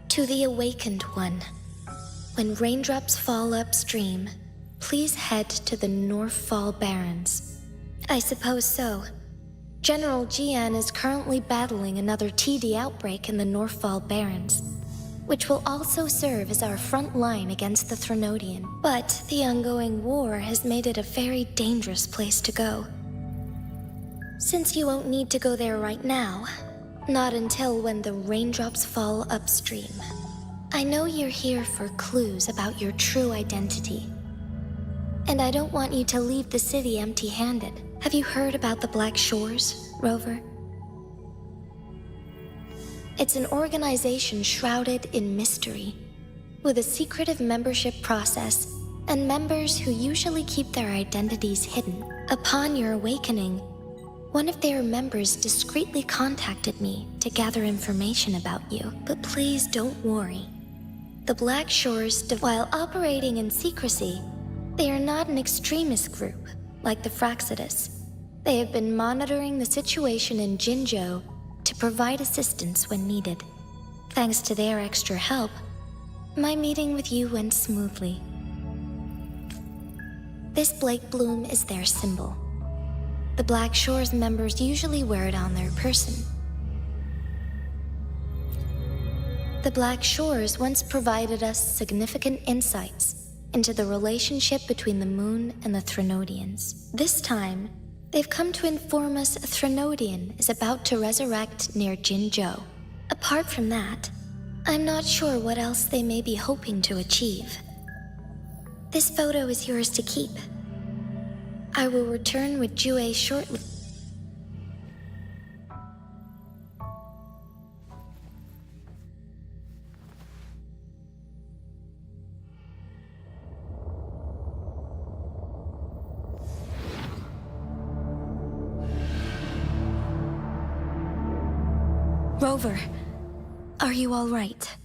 to the Awakened One. When raindrops fall upstream, please head to the Northfall Barrens. I suppose so. General Jian is currently battling another TD outbreak in the Northfall Barrens, which will also serve as our front line against the Threnodian. But the ongoing war has made it a very dangerous place to go. Since you won't need to go there right now, not until when the raindrops fall upstream. I know you're here for clues about your true identity. And I don't want you to leave the city empty-handed. Have you heard about the Black Shores, Rover? It's an organization shrouded in mystery, with a secretive membership process and members who usually keep their identities hidden. Upon your awakening, one of their members discreetly contacted me to gather information about you. But please don't worry. The Black Shores, while operating in secrecy, they are not an extremist group like the Fraxidus. They have been monitoring the situation in Jinzhou to provide assistance when needed. Thanks to their extra help, my meeting with you went smoothly. This Blake Bloom is their symbol. The Black Shores members usually wear it on their person. The Black Shores once provided us significant insights into the relationship between the moon and the Threnodians. This time, they've come to inform us a Threnodian is about to resurrect near Jinzhou. Apart from that, I'm not sure what else they may be hoping to achieve. This photo is yours to keep. I will return with Jue shortly. Rover, are you all right?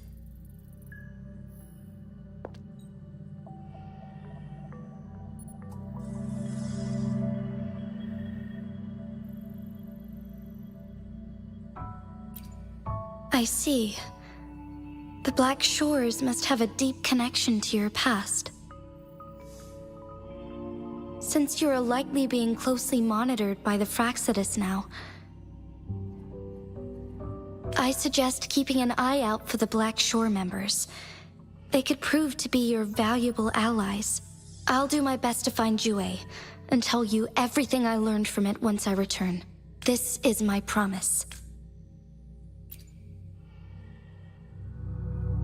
I see. The Black Shores must have a deep connection to your past. Since you are likely being closely monitored by the Fraxidus now, I suggest keeping an eye out for the Black Shore members. They could prove to be your valuable allies. I'll do my best to find Jue and tell you everything I learned from it once I return. This is my promise.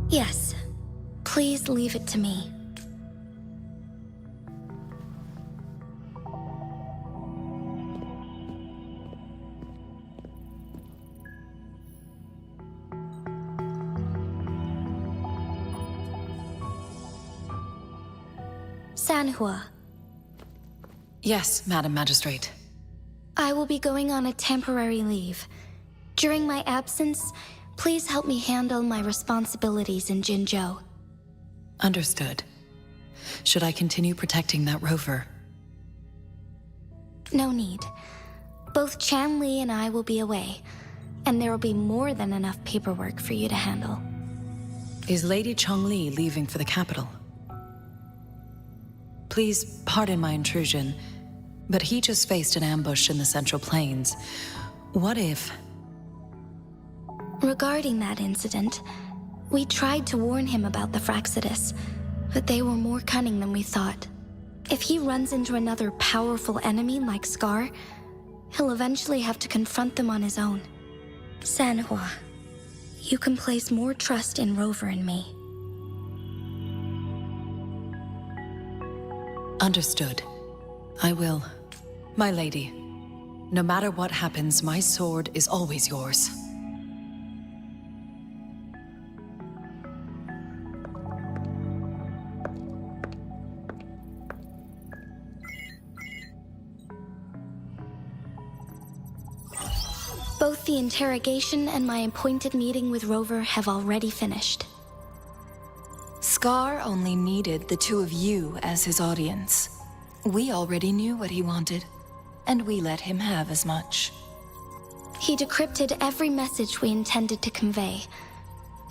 Yes, please leave it to me. Sanhua. Yes, Madam Magistrate. I will be going on a temporary leave. During my absence, please help me handle my responsibilities in Jinzhou. Understood. Should I continue protecting that rover? No need. Both Chan Li and I will be away, and there will be more than enough paperwork for you to handle. Is Lady Chongli leaving for the capital? Please pardon my intrusion, but he just faced an ambush in the Central Plains. What if... Regarding that incident, we tried to warn him about the Fraxidus, but they were more cunning than we thought. If he runs into another powerful enemy like Scar, he'll eventually have to confront them on his own. Sanhua, you can place more trust in Rover and me. Understood. I will. My lady, no matter what happens, my sword is always yours. Both the interrogation and my appointed meeting with Rover have already finished. Scar only needed the two of you as his audience. We already knew what he wanted, and we let him have as much. He decrypted every message we intended to convey.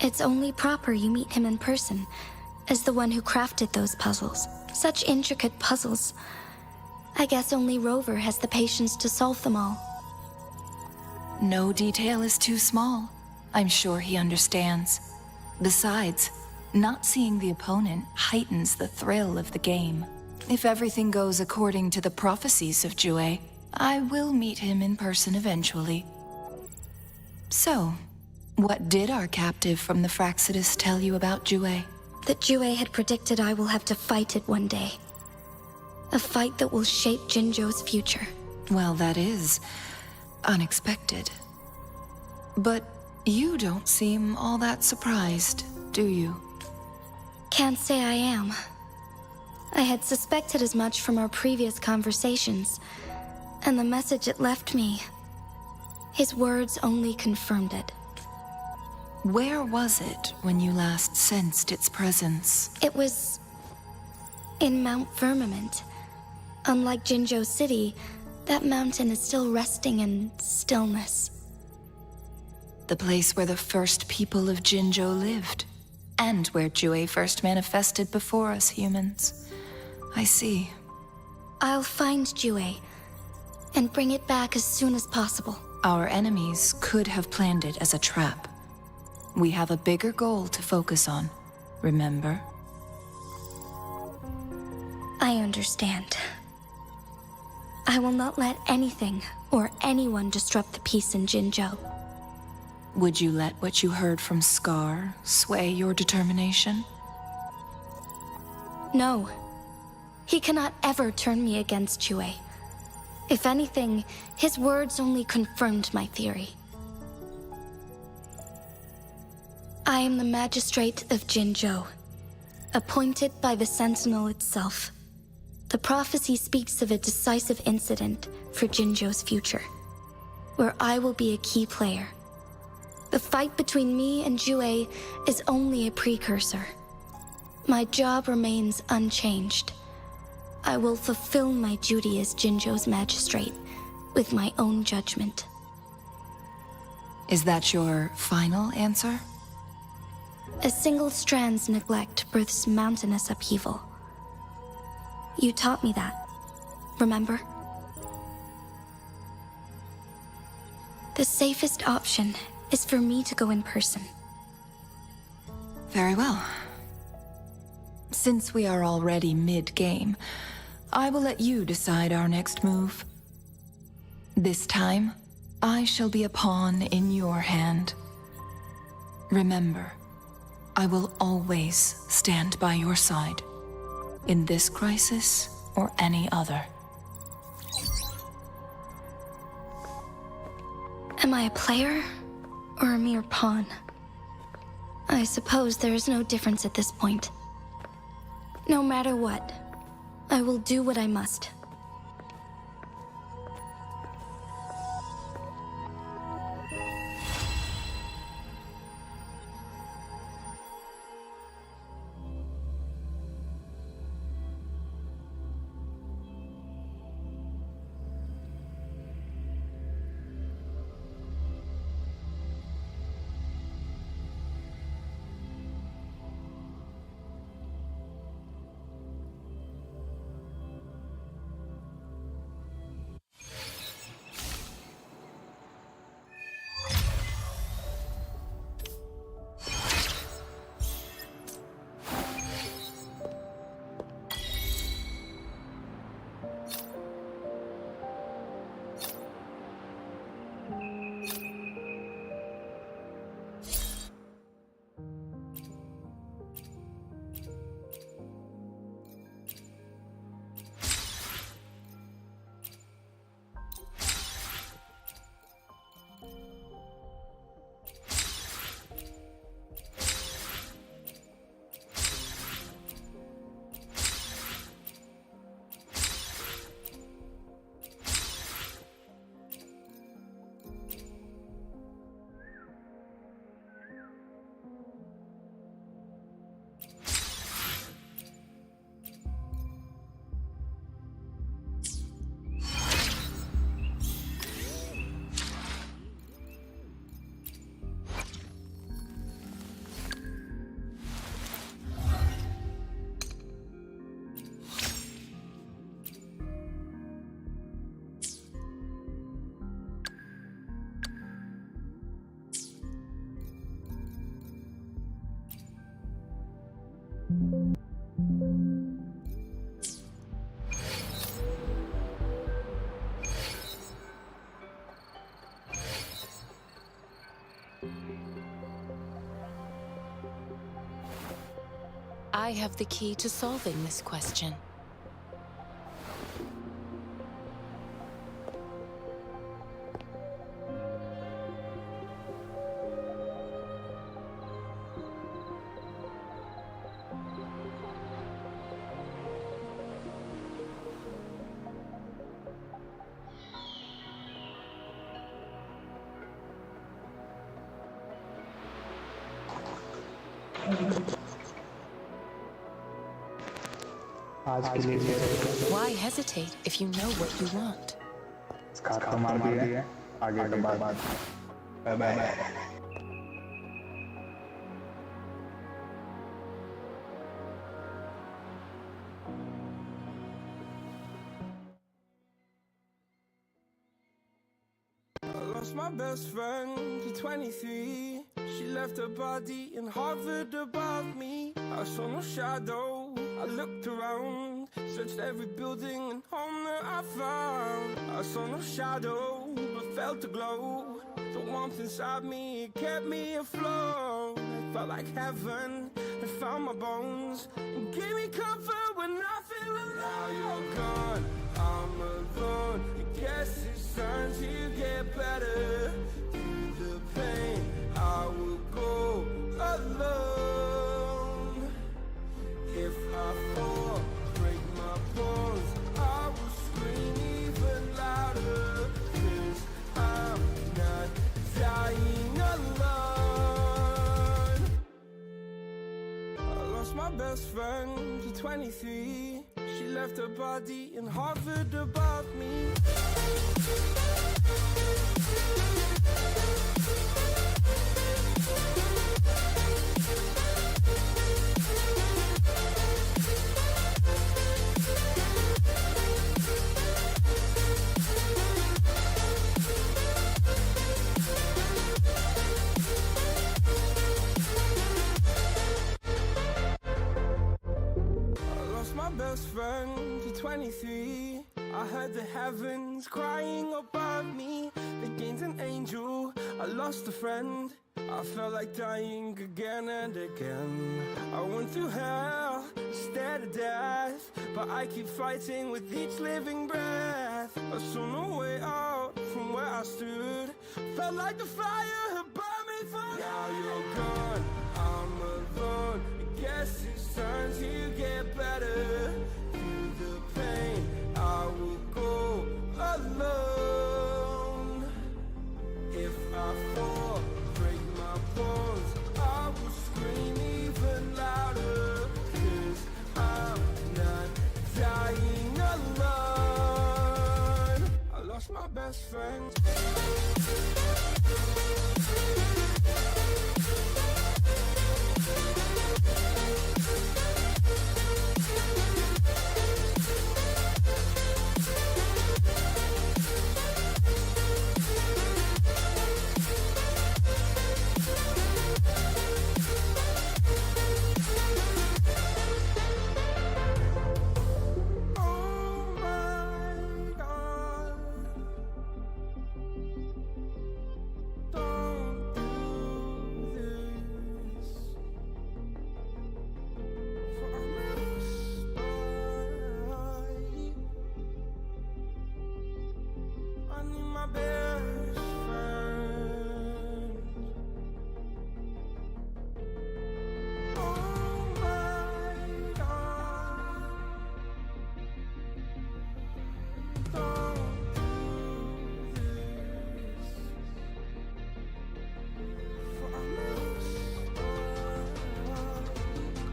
It's only proper you meet him in person, as the one who crafted those puzzles. Such intricate puzzles. I guess only Rover has the patience to solve them all. No detail is too small. I'm sure he understands. Besides, not seeing the opponent heightens the thrill of the game. If everything goes according to the prophecies of Jue, I will meet him in person eventually. So, what did our captive from the Fraxidus tell you about Jue? That Jue had predicted I will have to fight it one day. A fight that will shape Jinzhou's future. Well, that is unexpected. But You don't seem all that surprised, do you? Can't say I am. I had suspected as much from our previous conversations, and the message it left me. His words only confirmed it. Where was it when you last sensed its presence? It was in Mount Firmament. Unlike Jinzhou City, that mountain is still resting in stillness. The place where the first people of Jinzhou lived, and where Jue first manifested before us humans. I see. I'll find Jue and bring it back as soon as possible. Our enemies could have planned it as a trap. We have a bigger goal to focus on, remember? I understand. I will not let anything or anyone disrupt the peace in Jinzhou. Would you let what you heard from Scar sway your determination? No. He cannot ever turn me against Jue. If anything, his words only confirmed my theory. I am the magistrate of Jinzhou, appointed by the Sentinel itself. The prophecy speaks of a decisive incident for Jinzhou's future, where I will be a key player. The fight between me and Jue is only a precursor. My job remains unchanged. I will fulfill my duty as Jinzhou's magistrate with my own judgment. Is that your final answer? A single strand's neglect births mountainous upheaval. You taught me that, remember? The safest option is for me to go in person. Very well. Since we are already mid-game, I will let you decide our next move. This time, I shall be a pawn in your hand. Remember, I will always stand by your side, in this crisis or any other. Am I a player or a mere pawn? I suppose there is no difference at this point. No matter what, I will do what I must. I have the key to solving this question. आज के लिए Why hesitate if you know what you want? Scar तो मार दिया आगे के बाद bye bye My best friend to 23. She left her body and hovered above me. I saw no shadow. I looked around, searched every building and home that I found. I saw no shadow, but felt a glow. The warmth inside me, it kept me afloat. It felt like heaven. It found my bones and gave me comfort when I feel alone. Now you're gone, I'm alone. I guess it's time to get better. Through the pain, I will go alone. If I fall, break my bones, I will scream even louder. 'Cause I'm not dying alone. I lost my best friend to 23. She left her body and hovered above me. Best friend to 23. I heard the heavens crying above me. They gained an angel, I lost a friend. I felt like dying again and again. I went through hell, stared at death, but I keep fighting with each living breath. I saw no way out from where I stood. Felt like the fire had burned me for good. Now you're gone, I'm alone. I guess it's time to get better. Through the pain, I will go alone. If I fall, break my bones, I will scream even louder. 'Cause I'm not dying alone. I lost my best friend.